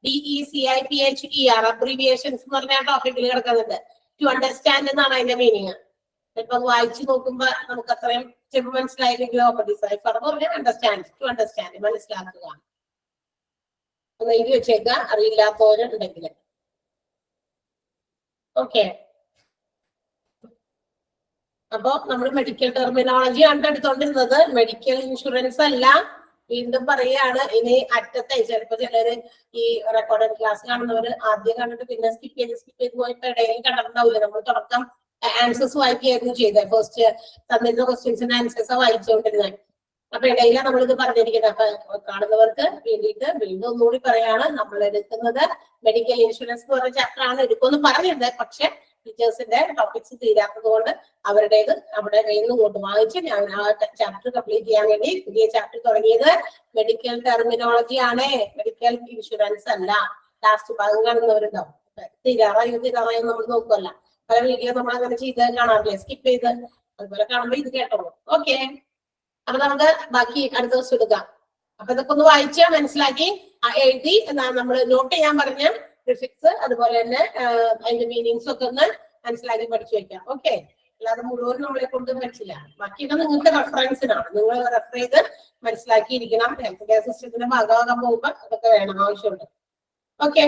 S1: DECIPHER, അബ്രീവിയേഷൻസ് എന്ന് പറഞ്ഞ ടോപ്പിക്കിൽ കിടക്കുന്നുണ്ട്. ടു അണ്ടർസ്റ്റാൻഡ് എന്നാണ് അതിന്റെ മീനിങ്. ചിലപ്പോൾ വായിച്ചു നോക്കുമ്പോ നമുക്ക് അത്രയും ചിലപ്പോൾ മനസ്സിലായില്ലെങ്കിലോ. ഡിസൈഫർ എന്ന് പറഞ്ഞാൽ അണ്ടർസ്റ്റാൻഡ്, ടു അണ്ടർസ്റ്റാൻഡ്, മനസ്സിലാക്കുക. ഒന്ന് എഴുതി വെച്ചേക്ക അറിയില്ലാത്തവരുണ്ടെങ്കിൽ. ഓക്കെ, അപ്പൊ നമ്മൾ മെഡിക്കൽ ടെർമിനോളജി ആണ് എടുത്തോണ്ടിരുന്നത്. മെഡിക്കൽ ഇൻഷുറൻസ് അല്ല. വീണ്ടും പറയുകയാണ്. ഇനി അറ്റത്തെ ചിലപ്പോ ചിലര് ഈ റെക്കോർഡഡ് ക്ലാസ് കാണുന്നവര് ആദ്യം കണ്ടിട്ട് പിന്നെ സ്കിപ്പ് ചെയ്ത് പോയപ്പോ ഇടയിൽ കണ്ടിട്ടുണ്ടാവില്ല. നമ്മൾ തുടക്കം ആൻസേഴ്സ് വായിക്കുകയായിരുന്നു ചെയ്തത്. ഫസ്റ്റ് തന്നിരുന്ന ക്വസ്റ്റ്യൻസിന്റെ ആൻസേഴ്സ് വായിച്ചുകൊണ്ടിരുന്നത്. അപ്പൊ ഇടയിലാണ് നമ്മളിത് പറഞ്ഞിരിക്കുന്നത്. അപ്പൊ കാണുന്നവർക്ക് വേണ്ടിയിട്ട് വീണ്ടും ഒന്നുകൂടി പറയാണ്, നമ്മൾ എടുക്കുന്നത് മെഡിക്കൽ ഇൻഷുറൻസ് എന്ന് പറഞ്ഞ ചാപ്റ്റർ ആണ് എടുക്കുമെന്ന് പറഞ്ഞിരുന്നത്. പക്ഷെ ടീച്ചേഴ്സിന്റെ ടോപ്പിക്സ് തീരാത്തത് കൊണ്ട് അവരുടേത് അവിടെ ഇങ്ങോട്ട് വാങ്ങിച്ച് ഞാൻ ആ ചാപ്റ്റർ കംപ്ലീറ്റ് ചെയ്യാൻ വേണ്ടി പുതിയ ചാപ്റ്റർ തുടങ്ങിയത്. മെഡിക്കൽ ടെർമിനോളജി ആണ്, മെഡിക്കൽ ഇൻഷുറൻസ് അല്ല. ലാസ്റ്റ് ഭാഗം കാണുന്നവരുണ്ടാവും. തീരാറായി നമ്മൾ നോക്കുമല്ല. പല വീഡിയോ നമ്മൾ അങ്ങനെ ചെയ്ത് കാണാറില്ലേ, സ്കിപ്പ് ചെയ്ത്. അതുപോലെ കാണുമ്പോ ഇത് കേട്ടോളൂ. ഓക്കെ, അപ്പൊ നമുക്ക് ബാക്കി അടുത്ത ദിവസം എടുക്കാം. അപ്പൊ ഇതൊക്കെ ഒന്ന് വായിച്ച് മനസ്സിലാക്കി എഴുതി നമ്മൾ നോട്ട് ചെയ്യാൻ പറഞ്ഞ പ്രിഫിക്സ്, അതുപോലെ തന്നെ അതിന്റെ മീനിങ്സ് ഒക്കെ ഒന്ന് മനസ്സിലാക്കി പഠിച്ചു വെക്കാം. ഓക്കെ, അല്ലാതെ മുഴുവൻ നമ്മളെ കൊണ്ട് പറ്റില്ല. ബാക്കിയൊക്കെ നിങ്ങൾക്ക് റെഫറൻസിനാണ്. നിങ്ങൾ റെഫർ ചെയ്ത് മനസ്സിലാക്കിയിരിക്കണം. ഹെൽത്ത് കെയർ സിസ്റ്റത്തിന്റെ ഭാഗമാകാൻ പോകുമ്പോൾ അതൊക്കെ വേണം, ആവശ്യമുണ്ട്. ഓക്കെ,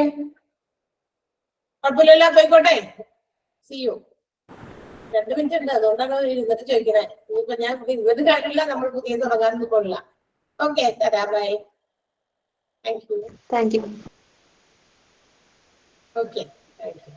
S1: കുഴപ്പമില്ലല്ലോ? പോയിക്കോട്ടെ. See you. 2 മിനിറ്റ് ഉണ്ട്, അതുകൊണ്ടാണ് ഇരുന്നിട്ട് ചോദിക്കുന്നത്. ഇനിയിപ്പോ ഞാൻ 20 കാര്യമില്ല, നമ്മൾ പുതിയ തുടങ്ങാൻ കൊള്ളില്ല. ഓക്കെ, തരാ, bye. Thank you. Okay, thank U.